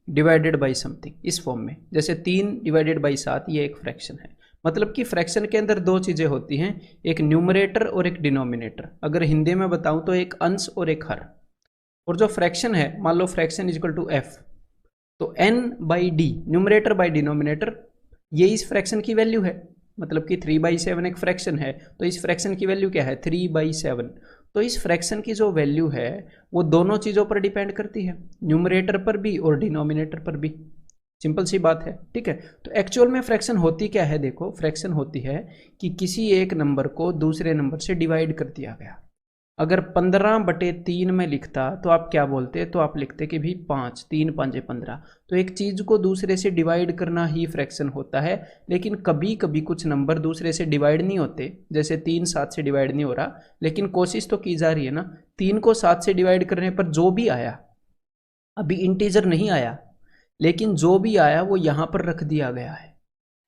A: डिवाइडेड बाई समथिंग, इस फॉर्म में। जैसे 3 / 7 ये एक फ्रैक्शन है। मतलब कि फ्रैक्शन के अंदर दो चीज़ें होती हैं, एक न्यूमरेटर और एक डिनोमिनेटर। अगर हिंदी में बताऊं तो एक अंश और एक हर। और जो फ्रैक्शन है, मान लो फ्रैक्शन = f, तो n/d, न्यूमरेटर बाई डिनोमिनेटर, ये इस फ्रैक्शन की वैल्यू है। मतलब कि 3/7 एक फ्रैक्शन है, तो इस फ्रैक्शन की वैल्यू क्या है, 3/7। तो इस फ्रैक्शन की जो वैल्यू है वो दोनों चीज़ों पर डिपेंड करती है, न्यूमरेटर पर भी और डिनोमिनेटर पर भी। सिंपल सी बात है, ठीक है। तो एक्चुअल में फ्रैक्शन होती क्या है, देखो फ्रैक्शन होती है कि किसी एक नंबर को दूसरे नंबर से डिवाइड कर दिया गया। अगर 15/3 में लिखता तो आप क्या बोलते, तो आप लिखते कि भाई 5, 3 5 15। तो एक चीज़ को दूसरे से डिवाइड करना ही फ्रैक्शन होता है। लेकिन कभी कभी कुछ नंबर दूसरे से डिवाइड नहीं होते, जैसे 3 7 से डिवाइड नहीं हो रहा, लेकिन कोशिश तो की जा रही है ना। 3 को 7 से डिवाइड करने पर जो भी आया, अभी इंटीजर नहीं आया, लेकिन जो भी आया वो यहाँ पर रख दिया गया है।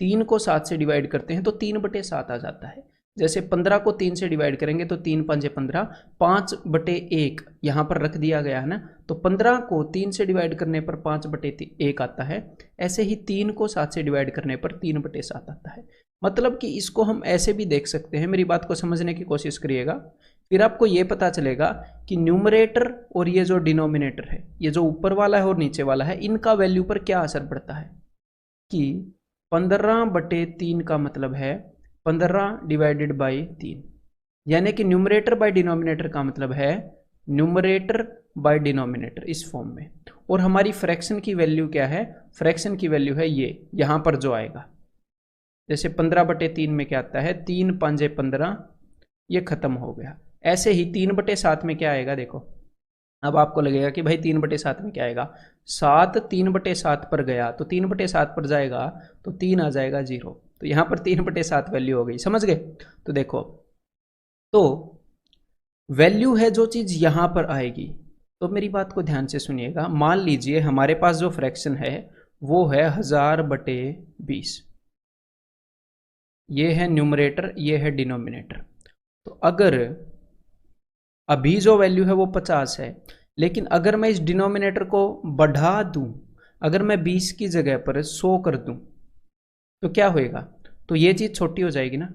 A: 3 को 7 से डिवाइड करते हैं तो 3/7 आ जाता है। जैसे 15 को 3 से डिवाइड करेंगे तो 3 5 15, 5/1 यहाँ पर रख दिया गया है ना। तो 15 को 3 से डिवाइड करने पर 5/1 आता है। ऐसे ही 3 को 7 से डिवाइड करने पर 3/7 आता है। मतलब कि इसको हम ऐसे भी देख सकते हैं, मेरी बात को समझने की कोशिश करिएगा। फिर आपको ये पता चलेगा कि न्यूमरेटर और ये जो डिनोमिनेटर है, ये जो ऊपर वाला है और नीचे वाला है, इनका वैल्यू पर क्या असर पड़ता है कि 15/3 का मतलब है 15 डिवाइडेड बाई 3, यानी कि न्यूमरेटर बाय डिनोमिनेटर का मतलब है न्यूमरेटर बाय डिनोमिनेटर इस फॉर्म में। और हमारी फ्रैक्शन की वैल्यू क्या है, फ्रैक्शन की वैल्यू है ये यहाँ पर जो आएगा, जैसे 15/3 में क्या आता है 3 5 15, ये खत्म हो गया। ऐसे ही 3/7 में क्या आएगा देखो, अब आपको लगेगा कि भाई 3/7 में क्या आएगा, 7 3/7 पर गया तो 3/7 पर जाएगा तो 3 आ जाएगा 0, तो यहाँ पर 3/7 वैल्यू हो गई, समझ गए। तो देखो, तो वैल्यू है जो चीज़ यहाँ पर आएगी, तो मेरी बात को ध्यान से सुनिएगा। मान लीजिए हमारे पास जो फ्रैक्शन है वो है 1000/20, ये है न्यूमरेटर, ये है डिनोमिनेटर। तो अगर अभी जो वैल्यू है वो 50 है, लेकिन अगर मैं इस डिनोमिनेटर को बढ़ा दूं, अगर मैं 20 की जगह पर 100 कर दूं तो क्या होएगा, तो ये चीज़ छोटी हो जाएगी ना,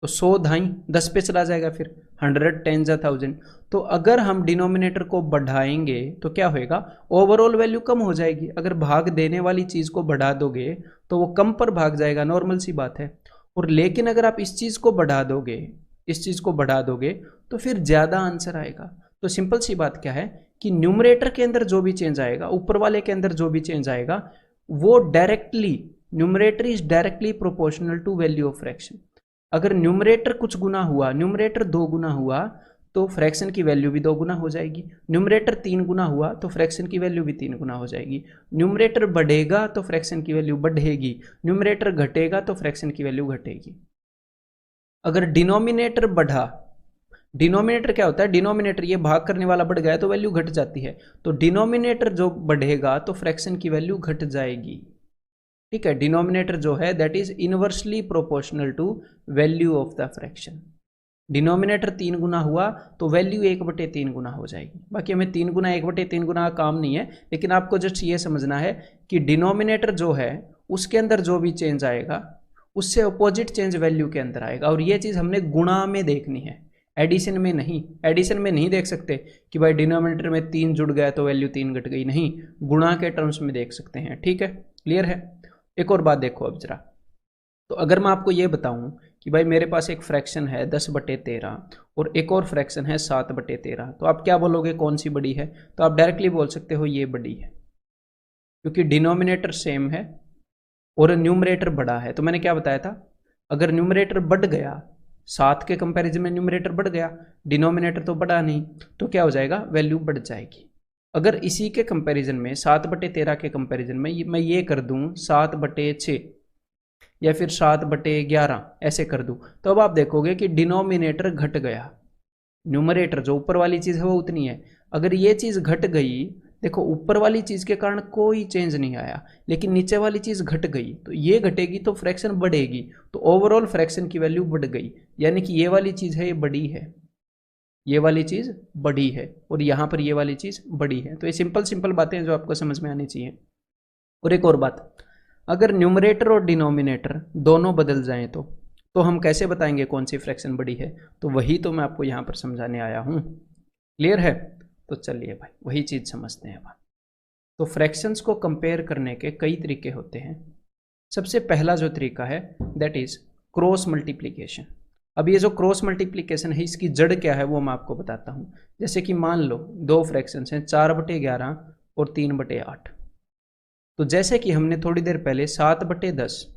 A: तो 100 ढाई 10 पे चला जाएगा, फिर 100 10 1000। तो अगर हम डिनोमिनेटर को बढ़ाएंगे तो क्या होएगा, ओवरऑल वैल्यू कम हो जाएगी। अगर भाग देने वाली चीज़ को बढ़ा दोगे तो वो कम पर भाग जाएगा, नॉर्मल सी बात है। और लेकिन अगर आप इस चीज़ को बढ़ा दोगे, इस चीज़ को बढ़ा दोगे तो फिर ज़्यादा आंसर आएगा। तो सिंपल सी बात क्या है कि न्यूमरेटर के अंदर जो भी चेंज आएगा, ऊपर वाले के अंदर जो भी चेंज आएगा, वो directly, numerator is directly proportional to value of fraction. अगर न्यूमरेटर कुछ गुना हुआ, न्यूमरेटर 2 गुना हुआ तो फ्रैक्शन की वैल्यू भी 2 गुना हो जाएगी। न्यूमरेटर 3 गुना हुआ तो फ्रैक्शन की वैल्यू भी 3 गुना हो जाएगी। न्यूमरेटर बढ़ेगा तो फ्रैक्शन की वैल्यू बढ़ेगी, न्यूमरेटर घटेगा तो फ्रैक्शन की वैल्यू घटेगी। अगर डिनोमिनेटर बढ़ा, डिनोमिनेटर क्या होता है, डिनोमिनेटर ये भाग करने वाला बढ़ गया तो वैल्यू घट जाती है, तो डिनोमिनेटर जो बढ़ेगा तो फ्रैक्शन की वैल्यू घट जाएगी। ठीक है, डिनोमिनेटर जो है that is inversely proportional to value of the fraction. Denominator 3 गुना हुआ तो वैल्यू 1/3 गुना हो जाएगी। बाकी हमें 3 गुना 1/3 गुना का काम नहीं है, लेकिन आपको जस्ट ये समझना है कि डिनोमिनेटर जो है उसके अंदर जो भी चेंज आएगा उससे अपोजिट चेंज वैल्यू के अंदर आएगा। और ये चीज़ हमने गुणा में देखनी है, एडिशन में नहीं। एडिशन में नहीं देख सकते कि भाई डिनोमिनेटर में 3 जुड़ गया तो वैल्यू 3 घट गई, नहीं, गुणा के टर्म्स में देख सकते हैं। ठीक है, क्लियर है। एक और बात देखो अब जरा, तो अगर मैं आपको ये बताऊं कि भाई मेरे पास एक फ्रैक्शन है 10/13 और एक और फ्रैक्शन है 7/13, तो आप क्या बोलोगे कौन सी बड़ी है, तो आप डायरेक्टली बोल सकते हो ये बड़ी है, क्योंकि डिनोमिनेटर सेम है और न्यूमरेटर बड़ा है। तो मैंने क्या बताया था, अगर न्यूमरेटर बढ़ गया, 7 के कंपैरिजन में न्यूमरेटर बढ़ गया, डिनोमिनेटर तो बढ़ा नहीं, तो क्या हो जाएगा, वैल्यू बढ़ जाएगी। अगर इसी के कंपैरिजन में 7/13 के कंपैरिजन में मैं ये कर दूं 7/6 या फिर 7/11 ऐसे कर दूं, तो अब आप देखोगे कि डिनोमिनेटर घट गया, न्यूमरेटर जो ऊपर वाली चीज़ है वो उतनी है। अगर ये चीज़ घट गई, देखो ऊपर वाली चीज़ के कारण कोई चेंज नहीं आया, लेकिन नीचे वाली चीज़ घट गई, तो ये घटेगी तो फ्रैक्शन बढ़ेगी, तो ओवरऑल फ्रैक्शन की वैल्यू बढ़ गई, यानी कि ये वाली चीज़ है ये बड़ी है, ये वाली चीज़ बड़ी है और यहाँ पर ये वाली चीज़ बड़ी है। तो ये सिंपल सिंपल बातें जो आपको समझ में आनी चाहिए। और एक और बात, अगर न्यूमरेटर और डिनोमिनेटर दोनों बदल जाएं तो हम कैसे बताएंगे कौन सी फ्रैक्शन बड़ी है, तो वही तो मैं आपको यहाँ पर समझाने आया हूँ। क्लियर है, तो चलिए भाई वही चीज़ समझते हैं। तो फ्रैक्शंस को कंपेयर करने के कई तरीके होते हैं। सबसे पहला जो तरीका है दैट इज़ क्रॉस मल्टीप्लिकेशन। अब ये जो क्रॉस मल्टीप्लिकेशन है इसकी जड़ क्या है वो मैं आपको बताता हूँ। जैसे कि मान लो दो फ्रैक्शंस हैं 4/11 और 3/8। तो जैसे कि हमने थोड़ी देर पहले 7/10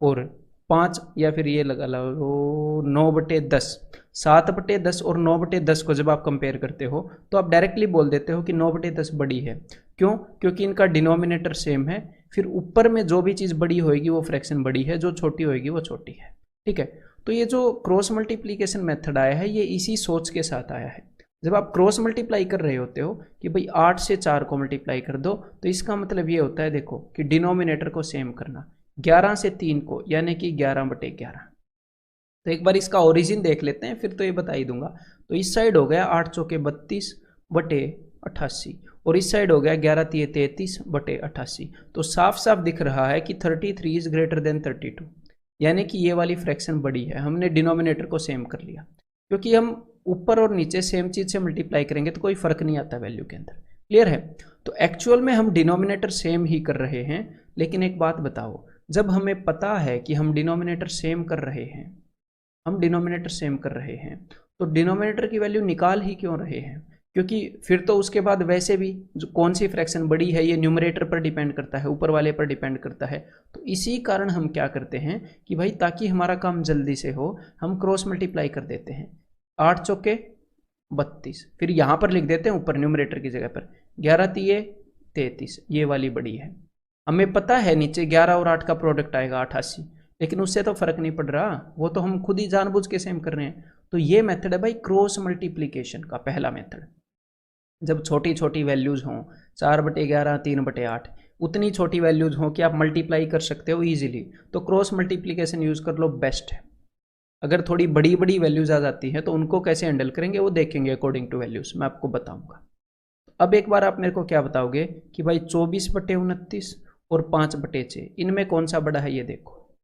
A: और 5 या फिर ये लगा लो 9/10, 7/10 और 9/10 को जब आप कंपेयर करते हो तो आप डायरेक्टली बोल देते हो कि 9/10 बड़ी है। क्यों? क्योंकि इनका डिनोमिनेटर सेम है, फिर ऊपर में जो भी चीज़ बड़ी होएगी वो फ्रैक्शन बड़ी है, जो छोटी होएगी वो छोटी है। ठीक है, तो ये जो क्रॉस मल्टीप्लिकेशन मेथड आया है ये इसी सोच के साथ आया है। जब आप क्रॉस मल्टीप्लाई कर रहे होते हो कि भाई 8 से 4 को मल्टीप्लाई कर दो, तो इसका मतलब ये होता है देखो कि डिनोमिनेटर को सेम करना, 11 से 3 को यानी कि 11/11। तो एक बार इसका ओरिजिन देख लेते हैं, फिर तो ये बता ही दूंगा। तो इस साइड हो गया 8 चौके 32/88 और इस साइड हो गया 11 तिये 33/88। तो साफ साफ दिख रहा है कि 33 इज ग्रेटर देन 32, यानी कि ये वाली फ्रैक्शन बड़ी है। हमने डिनोमिनेटर को सेम कर लिया, क्योंकि हम ऊपर और नीचे सेम चीज से मल्टीप्लाई करेंगे तो कोई फर्क नहीं आता वैल्यू के अंदर। क्लियर है? तो एक्चुअल में हम डिनोमिनेटर सेम ही कर रहे हैं, लेकिन एक बात बताओ, जब हमें पता है कि हम डिनोमिनेटर सेम कर रहे हैं, हम डिनोमिनेटर सेम कर रहे हैं, तो डिनोमिनेटर की वैल्यू निकाल ही क्यों रहे हैं? क्योंकि फिर तो उसके बाद वैसे भी जो कौन सी फ्रैक्शन बड़ी है ये न्यूमरेटर पर डिपेंड करता है, ऊपर वाले पर डिपेंड करता है। तो इसी कारण हम क्या करते हैं कि भाई ताकि हमारा काम जल्दी से हो, हम क्रॉस मल्टीप्लाई कर देते हैं। 8 चौके 32, फिर यहाँ पर लिख देते हैं ऊपर न्यूमरेटर की जगह पर 11 तिये 33, ये वाली बड़ी है। हमें पता है नीचे 11 और 8 का प्रोडक्ट आएगा 88, लेकिन उससे तो फर्क नहीं पड़ रहा, वो तो हम खुद ही जानबूझ के सेम कर रहे हैं। तो ये मेथड है भाई क्रॉस मल्टीप्लीकेशन का पहला मेथड। जब छोटी छोटी वैल्यूज हों, 4/11 3/8, उतनी छोटी वैल्यूज हों कि आप मल्टीप्लाई कर सकते हो इजीली, तो क्रॉस मल्टीप्लीकेशन यूज कर लो, बेस्ट है। अगर थोड़ी बड़ी बड़ी वैल्यूज आ जाती हैं तो उनको कैसे हैंडल करेंगे वो देखेंगे अकॉर्डिंग टू वैल्यूज, मैं आपको बताऊंगा। अब एक बार आप मेरे को क्या बताओगे कि भाई 24/29 और 5/6 इनमें कौन सा बड़ा है ये देखो,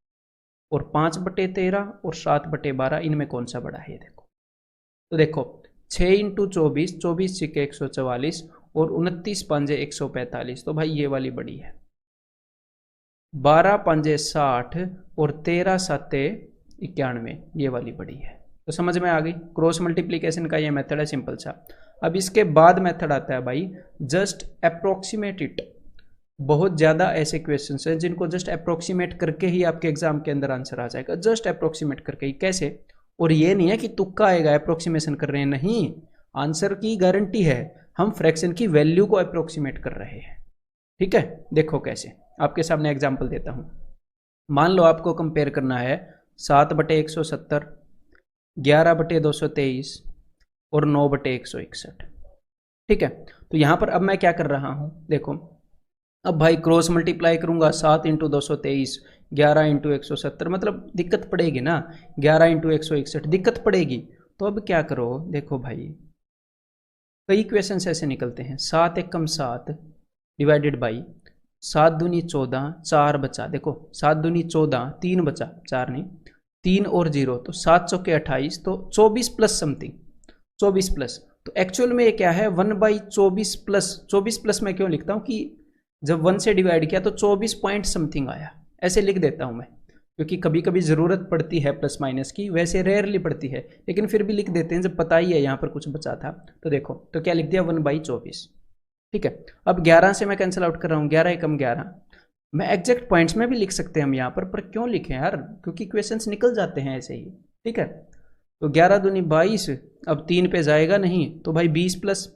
A: और 5/13 और 7/12 इनमें कौन सा बड़ा है ये देखो। तो देखो 6 × 24, 24 × 144 और 29 5 145, तो भाई ये वाली बड़ी है। 12 5 60 और 13 7 91, ये वाली बड़ी है। तो समझ में आ गई क्रॉस मल्टीप्लीकेशन का ये मेथड है सिंपल सा। अब इसके बाद मेथड आता है भाई जस्ट अप्रोक्सीमेट इट। बहुत ज़्यादा ऐसे क्वेश्चंस हैं जिनको जस्ट अप्रोक्सीमेट करके ही आपके एग्जाम के अंदर आंसर आ जाएगा, जस्ट अप्रोक्सीमेट करके ही। कैसे? और ये नहीं है कि तुक्का आएगा अप्रोक्सीमेशन कर रहे हैं, नहीं, आंसर की गारंटी है, हम फ्रैक्शन की वैल्यू को अप्रोक्सीमेट कर रहे हैं। ठीक है, देखो कैसे, आपके सामने एग्जाम्पल देता हूं। मान लो आपको कंपेयर करना है 7/170, 11/223 और 9/161। ठीक है, तो यहां पर अब मैं क्या कर रहा हूं, देखो अब भाई क्रॉस मल्टीप्लाई करूंगा 7 × 223, 11 × 170, मतलब दिक्कत पड़ेगी ना, 11 × 161 दिक्कत पड़ेगी। तो अब क्या करो, देखो भाई कई क्वेश्चन ऐसे निकलते हैं, 7 एकम 7 डिवाइडेड बाई 7 दूनी 14, 4 बचा, देखो 7 दूनी 14, 3 बचा, 4 नहीं 3 और 0, तो 7 चौके 28, तो 24 प्लस समथिंग, 24 प्लस। तो एक्चुअल में ये क्या है 1/24 प्लस, 24 प्लस मैं क्यों लिखता हूँ कि जब 1 से डिवाइड किया तो 24 पॉइंट समथिंग आया, ऐसे लिख देता हूँ मैं, क्योंकि कभी कभी ज़रूरत पड़ती है प्लस माइनस की, वैसे रेयरली पड़ती है, लेकिन फिर भी लिख देते हैं जब पता ही है यहाँ पर कुछ बचा था। तो देखो तो क्या लिख दिया 1/24। ठीक है, अब 11 से मैं कैंसिल आउट कर रहा हूँ, 11 एकम 11, मैं एग्जैक्ट पॉइंट्स में भी लिख सकते हैं हम यहाँ पर क्यों लिखें यार, क्योंकि क्वेश्चंस निकल जाते हैं ऐसे ही। ठीक है, तो 11 दूनी 22, अब 3 पे जाएगा नहीं, तो भाई 20 प्लस,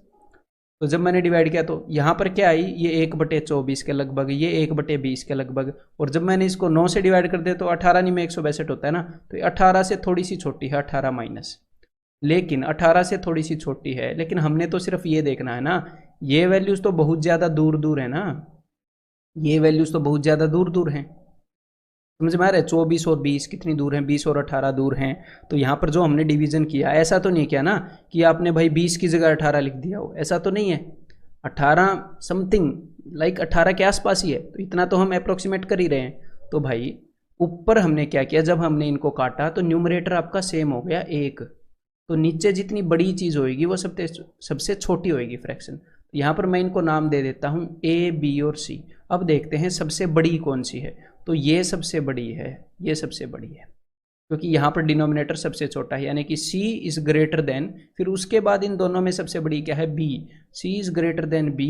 A: तो जब मैंने डिवाइड किया तो यहाँ पर क्या आई, ये 1/24 के लगभग, ये 1/20 के लगभग, और जब मैंने इसको 9 से डिवाइड कर दिया तो 18 नहीं में 162 होता है ना, तो 18 से थोड़ी सी छोटी है, 18 माइनस, लेकिन 18 से थोड़ी सी छोटी है, लेकिन हमने तो सिर्फ ये देखना है ना, ये वैल्यूज तो बहुत ज़्यादा दूर दूर है ना, ये वैल्यूज तो बहुत ज़्यादा दूर दूर हैं, समझ में आ रहा है। 24 और 20 कितनी दूर हैं, 20 और 18 दूर हैं। तो यहाँ पर जो हमने डिवीजन किया, ऐसा तो नहीं किया ना कि आपने भाई 20 की जगह 18 लिख दिया हो, ऐसा तो नहीं है, 18 समथिंग लाइक 18 के आसपास ही है, तो इतना तो हम अप्रोक्सीमेट कर ही रहे हैं। तो भाई ऊपर हमने क्या किया, जब हमने इनको काटा तो न्यूमरेटर आपका सेम हो गया 1, तो नीचे जितनी बड़ी चीज़ होएगी वो सबसे छोटी होएगी फ्रैक्शन। यहाँ पर मैं इनको नाम दे देता हूँ A, B और C। अब देखते हैं सबसे बड़ी कौन सी है, तो ये सबसे बड़ी है, ये सबसे बड़ी है, क्योंकि यहाँ पर डिनोमिनेटर सबसे छोटा है, यानी कि C इज ग्रेटर देन, फिर उसके बाद इन दोनों में सबसे बड़ी क्या है B, C is greater than B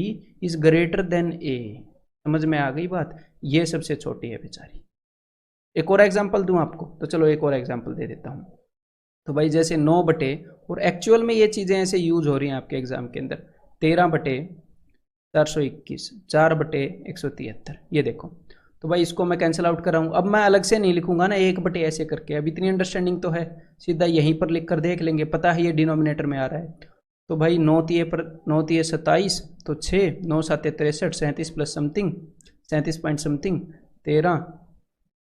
A: is greater than A। समझ में आ गई बात, ये सबसे छोटी है बेचारी। एक और एग्जाम्पल दूं आपको, तो चलो एक और एग्जाम्पल दे देता हूँ। तो भाई जैसे 9 बटे, और एक्चुअल में ये चीज़ें ऐसे यूज हो रही हैं आपके एग्जाम के अंदर, 13/421, 4/173, ये देखो। तो भाई इसको मैं कैंसिल आउट कर रहा हूँ, अब मैं अलग से नहीं लिखूंगा ना 1 बटे ऐसे करके, अब इतनी अंडरस्टैंडिंग तो है, सीधा यहीं पर लिख कर देख लेंगे, पता है ये डिनोमिनेटर में आ रहा है। तो भाई 9 तिये 27, तो 6, 9 7 63, 37 प्लस समथिंग 37 पॉइंट समथिंग 13,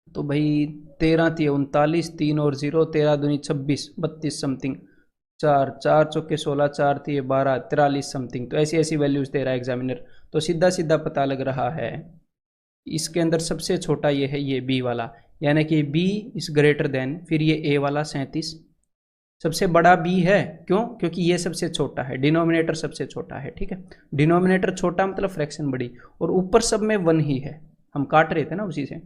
A: तो भाई 13 तिये 39, 3 और 0, 13 दूनी 26, 32 समथिंग, 4 4 चौके 16, 4 तिये 12, 43 समथिंग। तो ऐसी ऐसी वैल्यूज दे रहा है एग्जामिनर, तो सीधा सीधा पता लग रहा है इसके अंदर सबसे छोटा ये है, ये B वाला, यानी कि B इज ग्रेटर देन, फिर ये A वाला 37, सबसे बड़ा b है, क्यों? क्योंकि ये सबसे छोटा है, डिनोमिनेटर सबसे छोटा है, ठीक है। डिनोमिनेटर छोटा मतलब फ्रैक्शन बड़ी, और ऊपर सब में 1 ही है, हम काट रहे थे ना उसी से।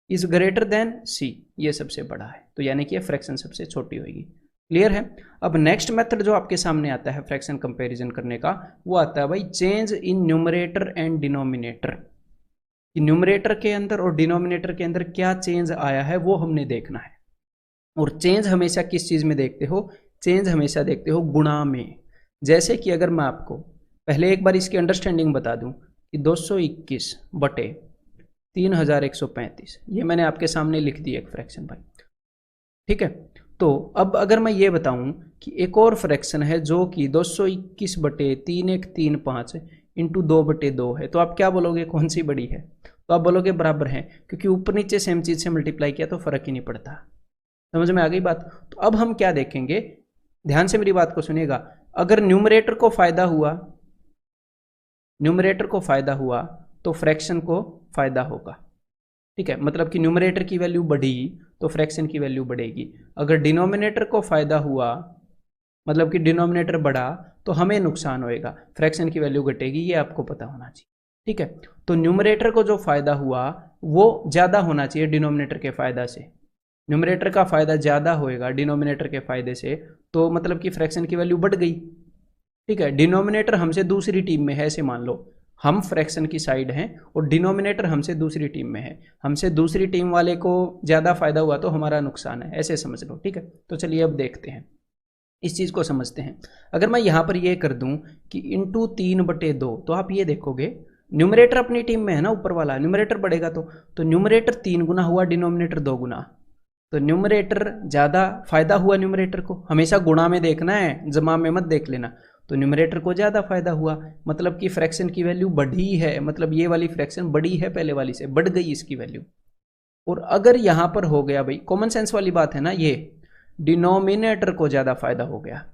A: इज ग्रेटर देन c, ये सबसे बड़ा है, तो यानी कि ये फ्रैक्शन सबसे छोटी होगी। क्लियर है? अब नेक्स्ट मेथड जो आपके सामने आता है फ्रैक्शन कंपैरिजन करने का, वो आता है भाई change in numerator and denominator. कि न्यूमरेटर के अंदर और डिनोमिनेटर के अंदर क्या चेंज आया है वो हमने देखना है। और चेंज हमेशा किस चीज में देखते हो? चेंज हमेशा देखते हो गुणा में। जैसे कि अगर मैं आपको पहले एक बार इसकी अंडरस्टैंडिंग बता दूं कि 221 बटे 3135, ये मैंने आपके सामने लिख दिया एक फ्रैक्शन भाई, ठीक है। तो अब अगर मैं ये बताऊं कि एक और फ्रैक्शन है जो कि 221 बटे 3135 इंटू 2/2 है, तो आप क्या बोलोगे कौन सी बड़ी है? तो आप बोलोगे बराबर है, क्योंकि ऊपर नीचे सेम चीज से मल्टीप्लाई किया तो फर्क ही नहीं पड़ता। समझ में आ गई बात? तो अब हम क्या देखेंगे, ध्यान से मेरी बात को सुनिएगा। अगर न्यूमरेटर को फायदा हुआ, न्यूमरेटर को फायदा हुआ तो फ्रैक्शन को फायदा होगा, ठीक है। मतलब कि न्यूमरेटर की वैल्यू बढ़ी तो फ्रैक्शन की वैल्यू बढ़ेगी। अगर डिनोमिनेटर को फायदा हुआ, मतलब कि डिनोमिनेटर बढ़ा, तो हमें नुकसान होएगा, फ्रैक्शन की वैल्यू घटेगी, ये आपको पता होना चाहिए, ठीक है। तो न्यूमरेटर को जो फायदा हुआ वो ज्यादा होना चाहिए डिनोमिनेटर के फायदा से। न्यूमरेटर का फायदा ज्यादा होएगा डिनोमिनेटर के फायदे से, तो मतलब कि फ्रैक्शन की वैल्यू बढ़ गई, ठीक है। डिनोमिनेटर हमसे दूसरी टीम में है, ऐसे मान लो हम फ्रैक्शन की साइड हैं और डिनोमिनेटर हमसे दूसरी टीम में है, हमसे दूसरी टीम वाले को ज्यादा फायदा हुआ तो हमारा नुकसान है, ऐसे समझ लो, ठीक है। तो चलिए अब देखते हैं, इस चीज को समझते हैं। अगर मैं यहां पर ये कर दूं कि इंटू 3/2, तो आप ये देखोगे न्यूमरेटर अपनी टीम में है ना, ऊपर वाला न्यूमरेटर बढ़ेगा तो न्यूमरेटर 3 गुना हुआ, डिनोमिनेटर 2 गुना, तो न्यूमरेटर ज्यादा फायदा हुआ। न्यूमरेटर को हमेशा गुणा में देखना है, जमा में मत देख लेना। तो न्यूमरेटर को ज्यादा फायदा हुआ, मतलब कि फ्रैक्शन की वैल्यू बढ़ी है, मतलब ये वाली फ्रैक्शन बड़ी है पहले वाली से, बढ़ गई इसकी वैल्यू। और अगर यहां पर हो गया भाई, कॉमन सेंस वाली बात है ना, ये डिनोमिनेटर को ज्यादा फायदा हो गया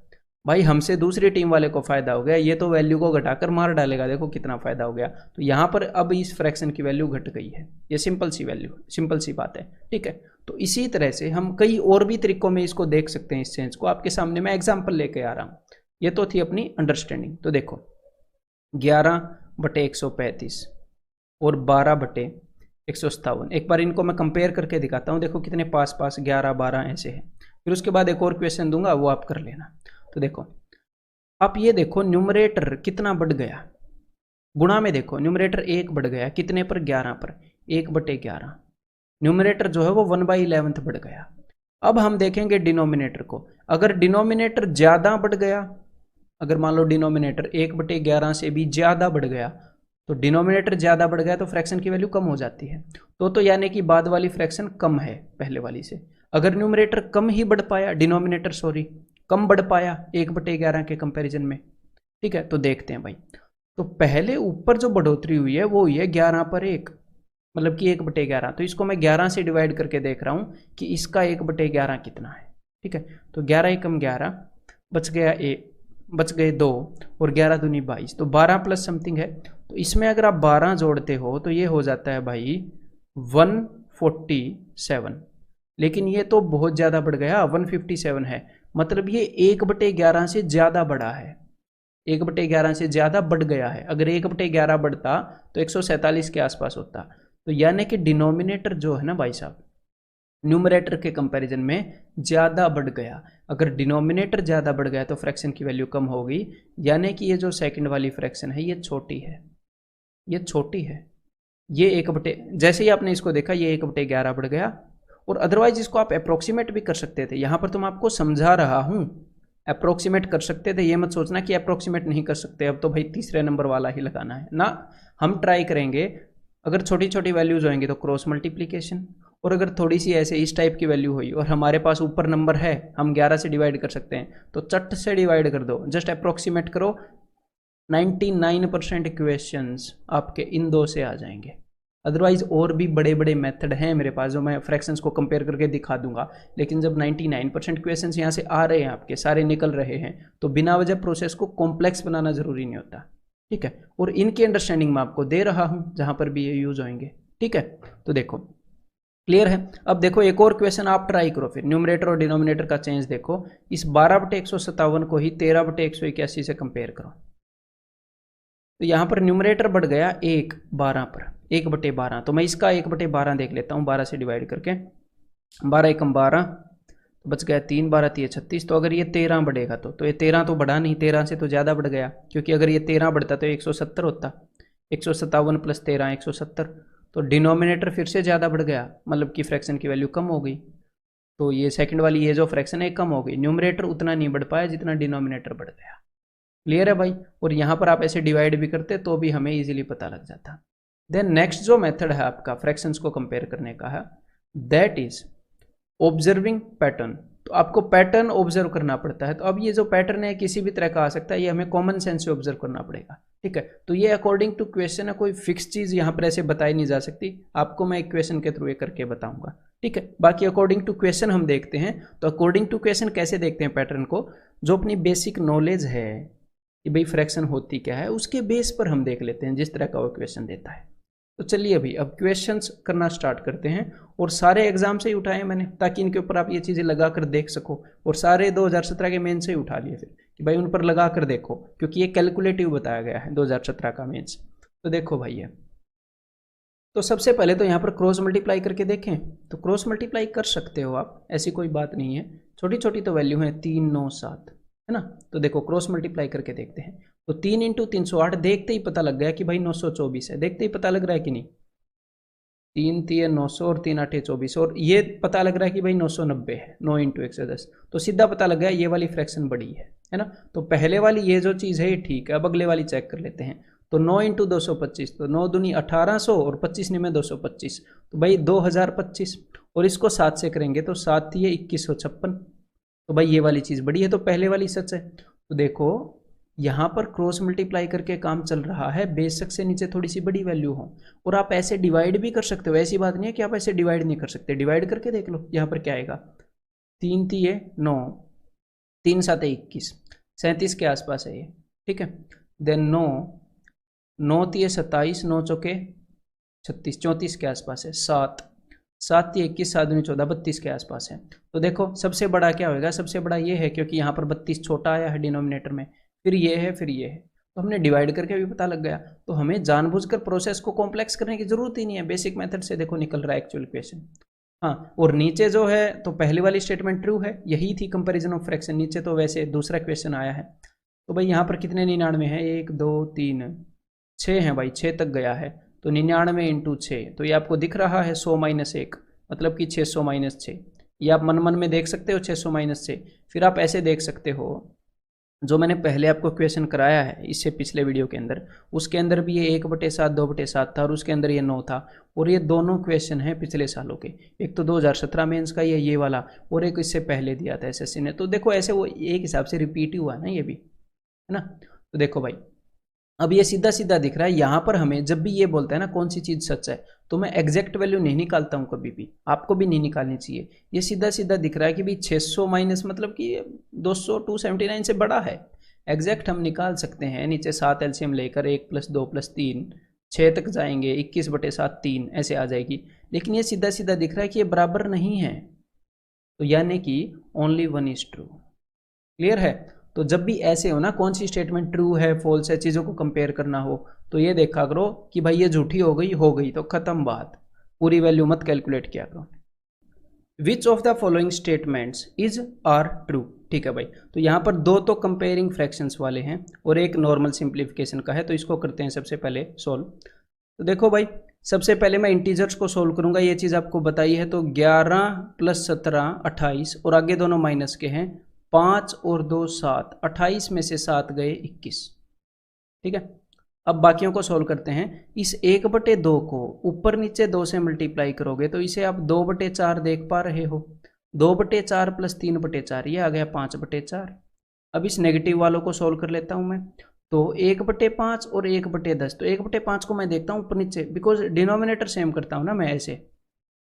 A: भाई, हमसे दूसरी टीम वाले को फायदा हो गया, ये तो वैल्यू को घटाकर मार डालेगा, देखो कितना फायदा हो गया। तो यहां पर अब इस फ्रैक्शन की वैल्यू घट गई है, ये सिंपल सी वैल्यू, सिंपल सी बात है, ठीक है। तो इसी तरह से हम कई और भी तरीकों में इसको देख सकते हैं, इस चेंज को आपके सामने मैं एग्जाम्पल लेके आ रहा हूं। ये तो थी अपनी अंडरस्टैंडिंग। तो देखो 11/135 और 12/157, एक बार इनको मैं कंपेयर करके दिखाता हूं, देखो कितने पास पास 11 12 ऐसे हैं। फिर उसके बाद एक और क्वेश्चन दूंगा, वो आप कर लेना। तो देखो आप ये देखो न्यूमरेटर कितना बढ़ गया, गुणा में देखो न्यूमरेटर 1 बढ़ गया, कितने पर? 11 पर, 1/11। न्यूमरेटर जो है वो 1/11 बढ़ गया। अब हम देखेंगे डिनोमिनेटर को, अगर डिनोमिनेटर ज्यादा बढ़ गया, अगर मान लो डिनोमिनेटर 1/11 से भी ज्यादा बढ़ गया, तो डिनोमिनेटर ज्यादा बढ़ गया तो फ्रैक्शन की वैल्यू कम हो जाती है, तो यानी कि बाद वाली फ्रैक्शन कम है पहले वाली से। अगर न्यूमरेटर कम ही बढ़ पाया, डिनोमिनेटर सॉरी कम बढ़ पाया 1/11 के कंपैरिजन में, ठीक है। तो देखते हैं भाई, तो पहले ऊपर जो बढ़ोतरी हुई है वो हुई है 11/1, मतलब कि 1/11। तो इसको मैं 11 से डिवाइड करके देख रहा हूँ कि इसका 1/11 कितना है, ठीक है। तो 11 एकम 11, बच गया 1, बच गए 2, और 11 दूनी 22, तो 12 प्लस समथिंग है। तो इसमें अगर आप 12 जोड़ते हो तो ये हो जाता है भाई 147, लेकिन ये तो बहुत ज़्यादा बढ़ गया, 157 है, मतलब ये 1/11 से ज़्यादा बढ़ा है, 1/11 से ज़्यादा बढ़ गया है। अगर 1/11 बढ़ता तो 147 के आसपास होता। तो यानी कि डिनोमिनेटर जो है ना भाई साहब, न्यूमरेटर के कंपैरिजन में ज़्यादा बढ़ गया। अगर डिनोमिनेटर ज़्यादा बढ़ गया तो फ्रैक्शन की वैल्यू कम होगी, यानी कि ये जो सेकंड वाली फ्रैक्शन है ये छोटी है, ये छोटी है। ये जैसे ही आपने इसको देखा ये 1/11 बढ़ गया। और अदरवाइज इसको आप अप्रोक्सीमेट भी कर सकते थे, यहाँ पर तो मैं आपको समझा रहा हूँ, अप्रोक्सीमेट कर सकते थे, ये मत सोचना कि अप्रोक्सीमेट नहीं कर सकते, अब तो भाई तीसरे नंबर वाला ही लगाना है ना। हम ट्राई करेंगे, अगर छोटी छोटी वैल्यूज होंगी तो क्रॉस मल्टीप्लीकेशन, और अगर थोड़ी सी ऐसे इस टाइप की वैल्यू हुई और हमारे पास ऊपर नंबर है, हम 11 से डिवाइड कर सकते हैं, तो चट से डिवाइड कर दो, जस्ट अप्रोक्सीमेट करो, 99% क्वेश्चंस आपके इन दो से आ जाएंगे। अदरवाइज और भी बड़े बड़े मेथड हैं मेरे पास जो मैं फ्रैक्शंस को कंपेयर करके दिखा दूंगा, लेकिन जब 99% क्वेश्चंस यहाँ से आ रहे हैं, आपके सारे निकल रहे हैं, तो बिना वजह प्रोसेस को कॉम्प्लेक्स बनाना जरूरी नहीं होता, ठीक है। और इनकी अंडरस्टैंडिंग मैं आपको दे रहा हूँ जहाँ पर भी ये यूज होंगे, ठीक है। तो देखो क्लियर है। अब देखो एक और क्वेश्चन आप ट्राई करो, फिर न्यूमरेटर और डिनोमिनेटर का चेंज देखो। इस 12/157 को ही 13/181 से कंपेयर करो। तो यहाँ पर न्यूमरेटर बढ़ गया 1/12 पर, 1/12। तो मैं इसका 1/12 देख लेता हूँ, 12 से डिवाइड करके। 12 एकम 12, तो बच गया 3, 12 3 36। तो अगर ये 13 बढ़ेगा तो ये 13 तो बढ़ा नहीं, 13 से तो ज़्यादा बढ़ गया, क्योंकि अगर ये 13 बढ़ता तो 170 होता। 157 + 13 170। तो डिनोमिनेटर फिर से ज़्यादा बढ़ गया, मतलब कि फ्रैक्शन की वैल्यू कम हो गई। तो ये सेकंड वाली ये जो फ्रैक्शन है कम हो गई। न्यूमरेटर उतना नहीं बढ़ पाया जितना डिनोमिनेटर बढ़ गया। क्लियर है भाई। और यहाँ पर आप ऐसे डिवाइड भी करते तो भी हमें इजीली पता लग जाता। देन नेक्स्ट जो मेथड है आपका फ्रैक्शंस को कंपेयर करने का है, दैट इज ऑब्जर्विंग पैटर्न। तो आपको पैटर्न ऑब्जर्व करना पड़ता है। तो अब ये जो पैटर्न है किसी भी तरह का आ सकता है, ये हमें कॉमन सेंस से ऑब्जर्व करना पड़ेगा। ठीक है, तो ये अकॉर्डिंग टू क्वेश्चन है, कोई फिक्स चीज़ यहाँ पर ऐसे बताई नहीं जा सकती। आपको मैं एक क्वेश्चन के थ्रू ये करके बताऊंगा। ठीक है, बाकी अकॉर्डिंग टू क्वेश्चन हम देखते हैं। तो अकॉर्डिंग टू क्वेश्चन कैसे देखते हैं पैटर्न को, जो अपनी बेसिक नॉलेज है कि भाई फ्रैक्शन होती क्या है, उसके बेस पर हम देख लेते हैं जिस तरह का वो क्वेश्चन देता है। तो चलिए अभी अब क्वेश्चंस करना स्टार्ट करते हैं। और सारे एग्जाम से ही उठाए मैंने, ताकि इनके ऊपर आप ये चीज़ें लगा कर देख सको। और सारे 2017 के मेन से ही उठा लिए फिर कि भाई उन पर लगा कर देखो, क्योंकि ये कैलकुलेटिव बताया गया है 2017 का मेंस। तो देखो भाई है, तो सबसे पहले तो यहाँ पर क्रॉस मल्टीप्लाई करके देखें। तो क्रॉस मल्टीप्लाई कर सकते हो आप, ऐसी कोई बात नहीं है। छोटी छोटी तो वैल्यू है, 3 9 7 है ना। तो देखो क्रॉस मल्टीप्लाई करके देखते हैं। तो 3 × 308, देखते ही पता लग गया कि भाई 924 है। देखते ही पता लग रहा है कि नहीं, 3 3 900 और 3 8 24। और ये पता लग रहा है कि भाई 990 है, 9 × 110। तो सीधा पता लग गया ये वाली फ्रैक्शन बड़ी है ना। तो पहले वाली ये जो चीज़ है ये ठीक है। अब अगले वाली चेक कर लेते हैं। तो 9 × 225, तो 9 दूनी 1800 और 25 में 225, तो भाई 2025। और इसको 7 से करेंगे तो 7 थी 2156। तो भाई ये वाली चीज़ बड़ी है, तो पहले वाली सच है। तो देखो यहाँ पर क्रॉस मल्टीप्लाई करके काम चल रहा है, बेशक से नीचे थोड़ी सी बड़ी वैल्यू हो। और आप ऐसे डिवाइड भी कर सकते हो, ऐसी बात नहीं है कि आप ऐसे डिवाइड नहीं कर सकते। डिवाइड करके देख लो यहाँ पर क्या आएगा। 3 3 9, 3 7 21, 37 के आसपास है ये। ठीक है, देन 9 9 3 27, 9 चौके 36, 34 के आसपास है। 7 7 3 21, 7 दूनी 14, 32 के आसपास है। तो देखो सबसे बड़ा क्या होगा, सबसे बड़ा ये है, क्योंकि यहाँ पर 32 छोटा आया है डिनोमिनेटर में, फिर ये है, फिर ये है। तो हमने डिवाइड करके भी पता लग गया। तो हमें जानबूझकर प्रोसेस को कॉम्प्लेक्स करने की जरूरत ही नहीं है, बेसिक मेथड से देखो निकल रहा है एक्चुअल क्वेश्चन। हाँ, और नीचे जो है तो पहली वाली स्टेटमेंट ट्रू है, यही थी कंपैरिजन ऑफ फ्रैक्शन। नीचे तो वैसे दूसरा क्वेश्चन आया है। तो भाई यहाँ पर कितने 99 है, 1 2 3 6 हैं भाई, 6 तक गया है। तो 99 × 6, तो ये आपको दिख रहा है 100 - 1, मतलब कि 600 - 6। ये आप मन मन में देख सकते हो 600 - 6। फिर आप ऐसे देख सकते हो, जो मैंने पहले आपको क्वेश्चन कराया है इससे पिछले वीडियो के अंदर, उसके अंदर भी ये 1/7 2/7 था, और उसके अंदर ये 9 था। और ये दोनों क्वेश्चन हैं पिछले सालों के, एक तो 2017 मेंस का ये वाला, और एक इससे पहले दिया था एसएससी ने। तो देखो ऐसे वो एक हिसाब से रिपीट ही हुआ ना ये भी, है ना। तो देखो भाई अब ये सीधा सीधा दिख रहा है। यहाँ पर हमें जब भी ये बोलता है ना कौन सी चीज़ सच है, तो मैं एग्जैक्ट वैल्यू नहीं निकालता हूँ कभी भी, आपको भी नहीं निकालनी चाहिए। ये सीधा सीधा दिख रहा है कि भाई 600 माइनस मतलब कि 200 279 से बड़ा है। एग्जैक्ट हम निकाल सकते हैं, नीचे 7 एलसीएम लेकर 1 + 2 + 3 6 तक जाएंगे, 21/7 3 ऐसे आ जाएगी। लेकिन ये सीधा सीधा दिख रहा है कि ये बराबर नहीं है, तो यानी कि ओनली 1 इज ट्रू। क्लियर है। तो जब भी ऐसे हो ना, कौन सी स्टेटमेंट ट्रू है फॉल्स है, चीज़ों को कंपेयर करना हो, तो ये देखा करो कि भाई ये झूठी हो गई तो खत्म बात, पूरी वैल्यू मत कैलकुलेट किया करो। Which of the following statements is are true. ठीक है भाई, तो यहाँ पर दो तो कंपेयरिंग फ्रैक्शंस वाले हैं और एक नॉर्मल सिंप्लीफिकेशन का है। तो इसको करते हैं सबसे पहले सोल्व। तो देखो भाई सबसे पहले मैं इंटीजर्स को सोल्व करूंगा, ये चीज़ आपको बताई है। तो 11 + 17 28, और आगे दोनों माइनस के हैं, 5 और 2 7, 28 में से 7 गए 21। ठीक है, अब बाकियों को सोल्व करते हैं। इस 1/2 को ऊपर नीचे 2 से मल्टीप्लाई करोगे तो इसे आप 2/4 देख पा रहे हो। 2/4 + 3/4, ये आ गया 5/4। अब इस नेगेटिव वालों को सोल्व कर लेता हूं मैं। तो 1/5 और 1/10, तो 1/5 को मैं देखता हूँ ऊपर नीचे, बिकॉज डिनोमिनेटर सेम करता हूँ ना मैं ऐसे।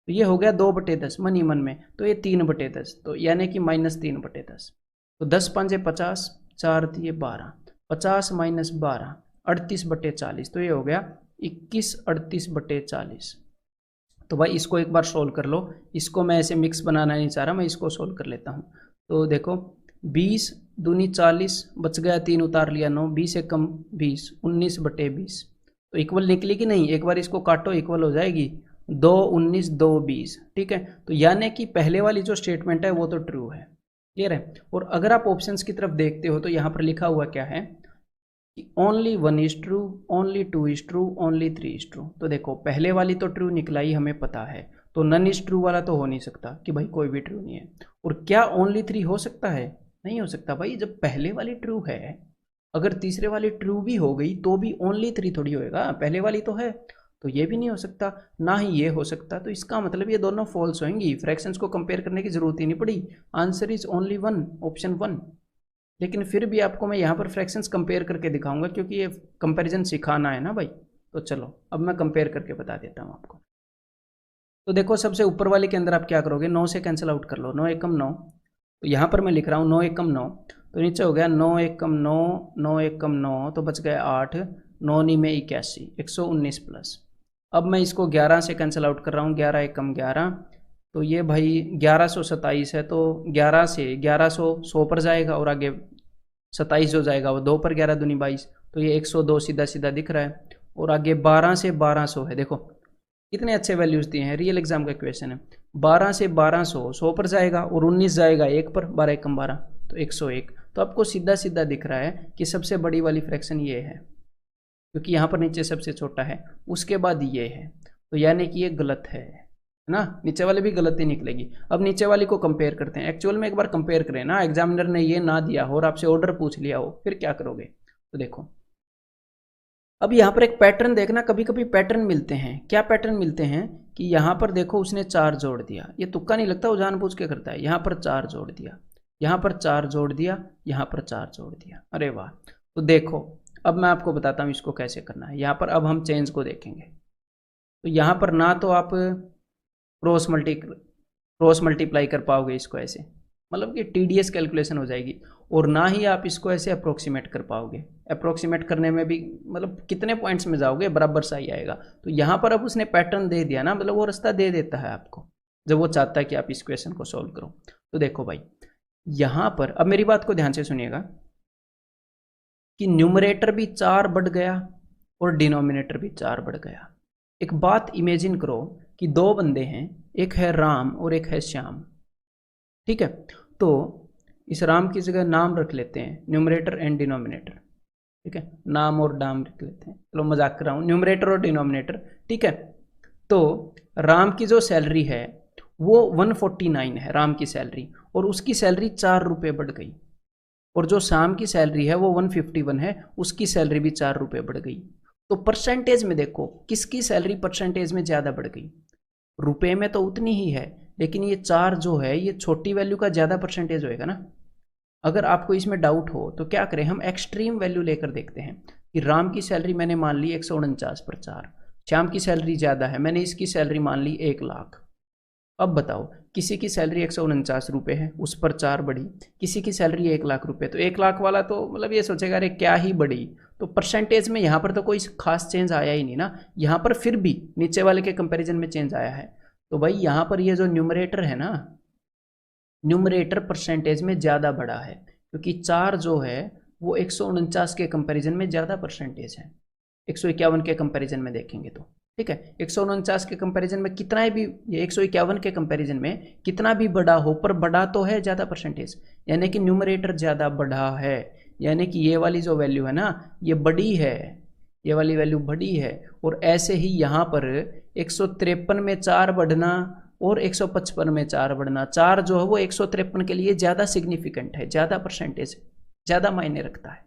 A: तो ये हो गया 2/10 मन ही मन में, तो ये 3/10, तो यानी कि -3/10। तो 10 × 5 = 50, 4 × 3 = 12, 50 - 12 38/40, तो ये हो गया 21 38/40। तो भाई इसको एक बार सोल्व कर लो, इसको मैं ऐसे मिक्स बनाना नहीं चाह रहा, मैं इसको सोल्व कर लेता हूँ। तो देखो 20 दूनी 40, बच गया 3 उतार लिया 9, 20 एकम 20, 19/20, तो इक्वल निकली कि नहीं, एक बार इसको काटो इक्वल हो जाएगी 2 19 2 20, ठीक है। तो यानी कि पहले वाली जो स्टेटमेंट है वो तो ट्रू है, क्लियर है। और अगर आप ऑप्शंस की तरफ देखते हो तो यहाँ पर लिखा हुआ क्या है कि only 1 is true, only 2 is true, only 3 is true. तो देखो पहले वाली तो ट्रू निकला ही हमें पता है, तो नन इज ट्रू वाला तो हो नहीं सकता कि भाई कोई भी ट्रू नहीं है। और क्या ओनली 3 हो सकता है, नहीं हो सकता भाई, जब पहले वाली ट्रू है, अगर तीसरे वाली ट्रू भी हो गई तो भी ओनली 3 थोड़ी होएगा, पहले वाली तो है, तो ये भी नहीं हो सकता, ना ही ये हो सकता। तो इसका मतलब ये दोनों फॉल्स होंगी, फ्रैक्शंस को कंपेयर करने की जरूरत ही नहीं पड़ी, आंसर इज ओनली 1, ऑप्शन 1। लेकिन फिर भी आपको मैं यहाँ पर फ्रैक्शंस कंपेयर करके दिखाऊंगा, क्योंकि ये कंपैरिजन सिखाना है ना भाई। तो चलो अब मैं कंपेयर करके बता देता हूँ आपको। तो देखो सबसे ऊपर वाले के अंदर आप क्या करोगे, 9 से कैंसिल आउट कर लो, 9 एकम 9, तो यहाँ पर मैं लिख रहा हूँ 9 एकम 9, तो नीचे हो गया 9 एकम 9, 9 एकम 9, तो बच गया 8, 9 नी में 81, 119 प्लस। अब मैं इसको 11 से कैंसिल आउट कर रहा हूँ, 11 एकम 11, तो ये भाई 1127 है, तो 11 से 1100 100 पर जाएगा, और आगे 27 जो जाएगा वो 2 पर, 11 दूनी 22, तो ये 102 सीधा सीधा दिख रहा है। और आगे 12 से 1200 है, देखो कितने अच्छे वैल्यूज दिए हैं, रियल एग्जाम का क्वेश्चन है। 12 से 1200 100 पर जाएगा, और 19 जाएगा 1 पर, 12 एकम 12, तो 101। तो आपको सीधा सीधा दिख रहा है कि सबसे बड़ी वाली फ्रैक्शन ये है, क्योंकि यहाँ पर नीचे सबसे छोटा है, उसके बाद ये है, तो यानी कि ये गलत है ना, नीचे वाले भी गलत ही निकलेगी। अब नीचे वाली को कंपेयर करते हैं, एक्चुअल में एक बार कंपेयर करें ना, एग्जामिनर ने ये ना दिया हो और आपसे ऑर्डर पूछ लिया हो, फिर क्या करोगे। तो देखो अब यहाँ पर एक पैटर्न देखना, कभी कभी पैटर्न मिलते हैं, क्या पैटर्न मिलते हैं कि यहाँ पर देखो उसने 4 जोड़ दिया, ये तुक्का नहीं लगता, वो जानबूझ के करता है, यहाँ पर 4 जोड़ दिया, यहाँ पर 4 जोड़ दिया, यहाँ पर 4 जोड़ दिया, अरे वाह। तो देखो अब मैं आपको बताता हूँ इसको कैसे करना है। यहाँ पर अब हम चेंज को देखेंगे, तो यहाँ पर ना तो आप क्रॉस मल्टीप्लाई कर पाओगे इसको ऐसे, मतलब कि टीडीएस कैलकुलेशन हो जाएगी, और ना ही आप इसको ऐसे अप्रोक्सीमेट कर पाओगे, अप्रोक्सीमेट करने में भी मतलब कितने पॉइंट्स में जाओगे, बराबर सा ही आएगा। तो यहाँ पर अब उसने पैटर्न दे दिया ना, मतलब वो रास्ता दे देता है आपको जब वो चाहता है कि आप इस क्वेश्चन को सॉल्व करो। तो देखो भाई यहाँ पर अब मेरी बात को ध्यान से सुनिएगा कि न्यूमरेटर भी 4 बढ़ गया और डिनोमिनेटर भी 4 बढ़ गया। एक बात इमेजिन करो कि 2 बंदे हैं, एक है राम और एक है श्याम, ठीक है। तो इस राम की जगह नाम रख लेते हैं, न्यूमरेटर एंड डिनोमिनेटर, ठीक है, नाम और डाम रख लेते हैं, चलो मजाक कर रहा हूँ, न्यूमरेटर और डिनोमिनेटर, ठीक है। तो राम की जो सैलरी है वो 149 है, राम की सैलरी, और उसकी सैलरी 4 रुपये बढ़ गई, और जो श्याम की सैलरी है वो 151 है, उसकी सैलरी भी 4 रुपये बढ़ गई। तो परसेंटेज में देखो किसकी सैलरी परसेंटेज में ज़्यादा बढ़ गई, रुपए में तो उतनी ही है, लेकिन ये 4 जो है ये छोटी वैल्यू का ज़्यादा परसेंटेज होएगा ना। अगर आपको इसमें डाउट हो तो क्या करें, हम एक्सट्रीम वैल्यू लेकर देखते हैं कि राम की सैलरी मैंने मान ली 149 पर 4, श्याम की सैलरी ज़्यादा है, मैंने इसकी सैलरी मान ली 1 लाख। अब बताओ किसी की सैलरी 149 रुपये है, उस पर 4 बढ़ी, किसी की सैलरी 1 लाख रुपये, तो 1 लाख वाला तो मतलब ये सोचेगा अरे क्या ही बढ़ी। तो परसेंटेज में यहाँ पर तो कोई खास चेंज आया ही नहीं ना, यहाँ पर फिर भी नीचे वाले के कंपैरिजन में चेंज आया है। तो भाई यहाँ पर ये जो न्यूमरेटर है ना, न्यूमरेटर परसेंटेज में ज़्यादा बढ़ा है, क्योंकि 4 जो है वो 149 के कंपैरिजन में ज़्यादा परसेंटेज है, 151 के कंपैरिजन में देखेंगे तो, ठीक है। 149 के कंपैरिजन में कितना भी, ये 151 के कंपैरिजन में कितना भी बड़ा हो, पर बड़ा तो है ज़्यादा परसेंटेज, यानी कि न्यूमरेटर ज़्यादा बढ़ा है, यानी कि ये वाली जो वैल्यू है ना ये बड़ी है, ये वाली वैल्यू बड़ी है। और ऐसे ही यहाँ पर 153 में 4 बढ़ना और 155 में 4 बढ़ना, 4 जो है वो 153 के लिए ज़्यादा सिग्निफिकेंट है, ज़्यादा परसेंटेज, ज़्यादा मायने रखता है।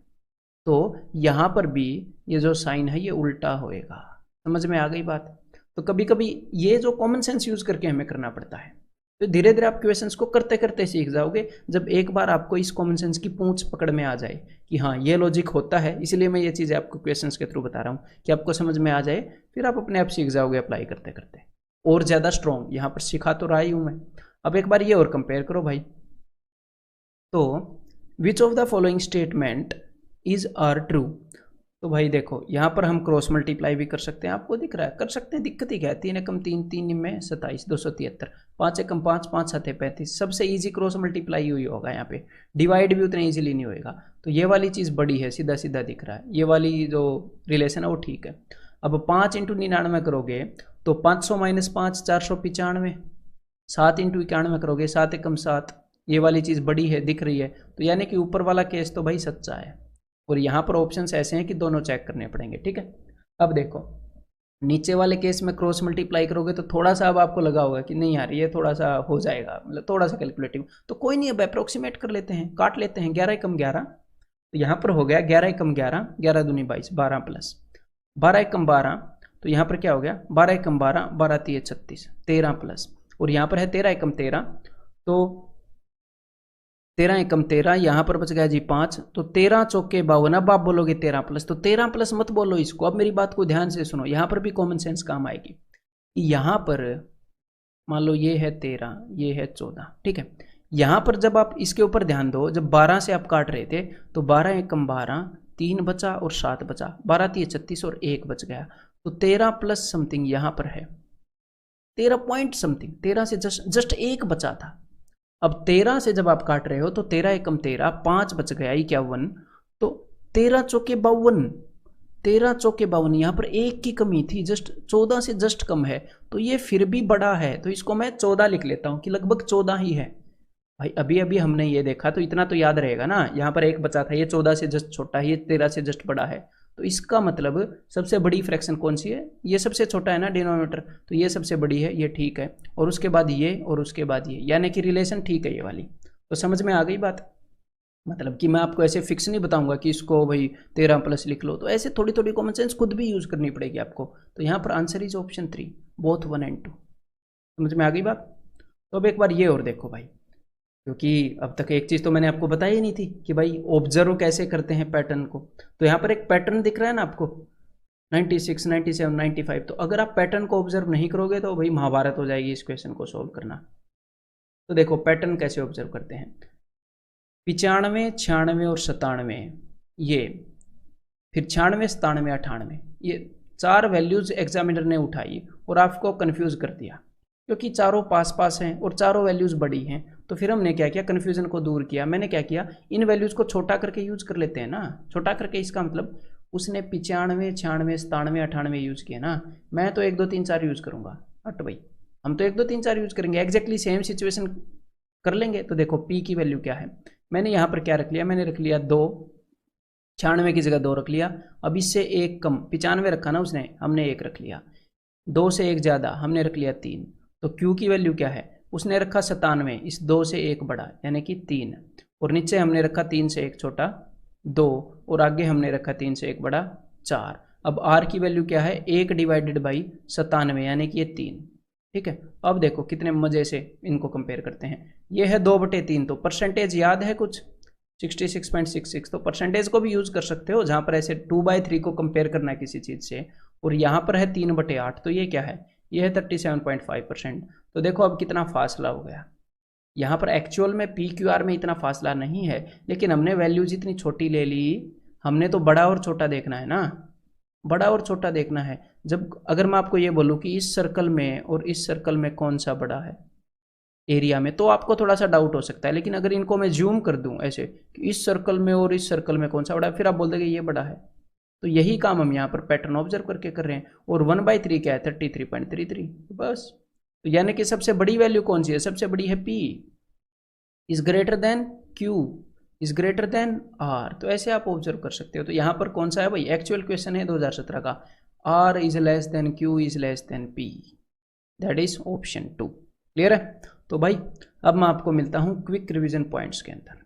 A: तो यहाँ पर भी ये जो साइन है ये उल्टा होएगा, समझ में आ गई बात। तो कभी कभी ये जो कॉमन सेंस यूज़ करके हमें करना पड़ता है, तो धीरे धीरे आप क्वेश्चंस को करते करते सीख जाओगे, जब एक बार आपको इस कॉमन सेंस की पूंछ पकड़ में आ जाए कि हाँ ये लॉजिक होता है, इसलिए मैं ये चीज़ें आपको क्वेश्चंस के थ्रू बता रहा हूँ कि आपको समझ में आ जाए, फिर आप अपने आप सीख जाओगे अप्लाई करते करते, और ज़्यादा स्ट्रॉन्ग। यहाँ पर सिखा तो रहा ही हूँ मैं। अब एक बार ये और कंपेयर करो भाई, तो which of the following statement is are true, तो भाई देखो यहाँ पर हम क्रॉस मल्टीप्लाई भी कर सकते हैं, आपको दिख रहा है, कर सकते हैं, दिक्कत ही क्या है। 3 एकम 3, 3 में 27, 273, 5 एकम 5, 5 7 35, सबसे इजी क्रॉस मल्टीप्लाई हुई होगा यहाँ पे, डिवाइड भी उतने इजीली नहीं होएगा। तो ये वाली चीज़ बड़ी है, सीधा सीधा दिख रहा है, ये वाली जो रिलेशन है वो ठीक है। अब 5 × 99 करोगे तो 500 - 5 495, 7 × 91 करोगे 7 एकम 7, ये वाली चीज़ बड़ी है, दिख रही है। तो यानी कि ऊपर वाला केस तो भाई सच्चा है, और यहाँ पर ऑप्शंस ऐसे हैं कि दोनों चेक करने पड़ेंगे, ठीक है। अब देखो नीचे वाले केस में क्रॉस मल्टीप्लाई करोगे तो थोड़ा सा अब आपको लगा होगा कि नहीं यार ये थोड़ा सा हो जाएगा, मतलब थोड़ा सा कैलकुलेटिव, तो कोई नहीं, अब अप्रोक्सीमेट कर लेते हैं, काट लेते हैं। 11 एकम 11, तो यहाँ पर हो गया 11 एकम 11, 11 दूनी 22, 12 प्लस 12 एकम 12, तो यहाँ पर क्या हो गया 12 एकम 12, 12 × 3 = 36, 13 प्लस, और यहाँ पर है 13 एकम 13, तो 13 एकम 13, यहाँ पर बच गया जी 5, तो 13 चौके 52। अब आप बोलोगे 13 प्लस, तो 13 प्लस मत बोलो इसको, अब मेरी बात को ध्यान से सुनो, यहाँ पर भी कॉमन सेंस काम आएगी। यहाँ पर मान लो ये है 13, ये है 14, ठीक है। यहाँ पर जब आप इसके ऊपर ध्यान दो, जब 12 से आप काट रहे थे तो 12 एकम 12, 3 बचा और 7 बचा, 12 × 3 = 36 और 1 बच गया, तो 13 प्लस समथिंग यहाँ पर है 13 पॉइंट समथिंग, 13 से जस्ट 1 बचा था। अब 13 से जब आप काट रहे हो तो 13 एकम 13, 5 बच गया 51, तो 13 चौके 52, 13 चौके 52, यहाँ पर 1 की कमी थी, जस्ट 14 से जस्ट कम है, तो ये फिर भी बड़ा है, तो इसको मैं 14 लिख लेता हूँ कि लगभग 14 ही है। भाई अभी अभी हमने ये देखा, तो इतना तो याद रहेगा ना, यहाँ पर 1 बचा था, ये 14 से जस्ट छोटा है, ये 13 से जस्ट बड़ा है, तो इसका मतलब सबसे बड़ी फ्रैक्शन कौन सी है, ये सबसे छोटा है ना डिनोमिनेटर, तो ये सबसे बड़ी है, ये ठीक है, और उसके बाद ये, और उसके बाद ये, यानी कि रिलेशन ठीक है ये वाली। तो समझ में आ गई बात, मतलब कि मैं आपको ऐसे फिक्स नहीं बताऊंगा कि इसको भाई 13 प्लस लिख लो, तो ऐसे थोड़ी थोड़ी कॉमन सेंस खुद भी यूज करनी पड़ेगी आपको। तो यहाँ पर answer is option 3, both 1 and 2। समझ में आ गई बात। तो अब एक बार ये और देखो भाई, क्योंकि अब तक एक चीज़ तो मैंने आपको बताई ही नहीं थी कि भाई ऑब्जर्व कैसे करते हैं पैटर्न को। तो यहाँ पर एक पैटर्न दिख रहा है ना आपको, 96, 97, 95, तो अगर आप पैटर्न को ऑब्जर्व नहीं करोगे तो भाई महाभारत हो जाएगी इस क्वेश्चन को सोल्व करना। तो देखो पैटर्न कैसे ऑब्जर्व करते हैं, 95, 96 और 97, ये फिर 96, 97, 98, ये 4 वैल्यूज एग्जामिनर ने उठाई और आपको कंफ्यूज कर दिया, क्योंकि चारों पास पास हैं और चारों वैल्यूज़ बड़ी हैं। तो फिर हमने क्या किया, कन्फ्यूज़न को दूर किया। मैंने क्या किया, इन वैल्यूज़ को छोटा करके यूज़ कर लेते हैं ना, छोटा करके, इसका मतलब उसने 95, 96, 97, 98 यूज़ किया ना, मैं तो 1 2 3 4 यूज़ करूँगा, हट भाई, हम तो 1 2 3 4 यूज़ करेंगे, एग्जैक्टली सेम सिचुएशन कर लेंगे। तो देखो पी की वैल्यू क्या है, मैंने यहाँ पर क्या रख लिया, मैंने रख लिया 2, 96 की जगह 2 रख लिया। अब इससे 1 कम, 95 रखा ना उसने, हमने 1 रख लिया, 2 से 1 ज़्यादा, हमने रख लिया 3। तो Q की वैल्यू क्या है, उसने रखा 97, इस 2 से 1 बड़ा यानी कि 3, और नीचे हमने रखा 3 से 1 छोटा 2, और आगे हमने रखा 3 से 1 बड़ा 4। अब R की वैल्यू क्या है, 1 डिवाइडेड बाई 97 यानी कि ये 3, ठीक है। अब देखो कितने मज़े से इनको कंपेयर करते हैं, ये है 2/3, तो परसेंटेज याद है कुछ 66.66, तो परसेंटेज को भी यूज़ कर सकते हो, जहाँ पर ऐसे 2/3 को कंपेयर करना है किसी चीज़ से, और यहाँ पर है 3/8, तो ये क्या है, ये है 37.5%। तो देखो अब कितना फासला हो गया, यहाँ पर एक्चुअल में PQR में इतना फासला नहीं है, लेकिन हमने वैल्यूज इतनी छोटी ले ली, हमने तो बड़ा और छोटा देखना है ना, बड़ा और छोटा देखना है। जब अगर मैं आपको ये बोलूँ कि इस सर्कल में और इस सर्कल में कौन सा बड़ा है एरिया में, तो आपको थोड़ा सा डाउट हो सकता है, लेकिन अगर इनको मैं जूम कर दूँ ऐसे कि इस सर्कल में और इस सर्कल में कौन सा बड़ा है, फिर आप बोल देंगे ये बड़ा है। तो यही काम हम यहाँ पर पैटर्न ऑब्जर्व करके कर रहे हैं, और 1/3 क्या है, 33.33, बस। तो यानी कि सबसे बड़ी वैल्यू कौन सी है, सबसे बड़ी है P is greater than Q is greater than R। तो ऐसे आप ऑब्जर्व कर सकते हो। तो यहाँ पर कौन सा है भाई, एक्चुअल क्वेश्चन है 2017 का, R is less than Q is less than P, that is option 2। Clear है। तो भाई अब मैं आपको मिलता हूँ क्विक रिविजन पॉइंट्स के अंदर।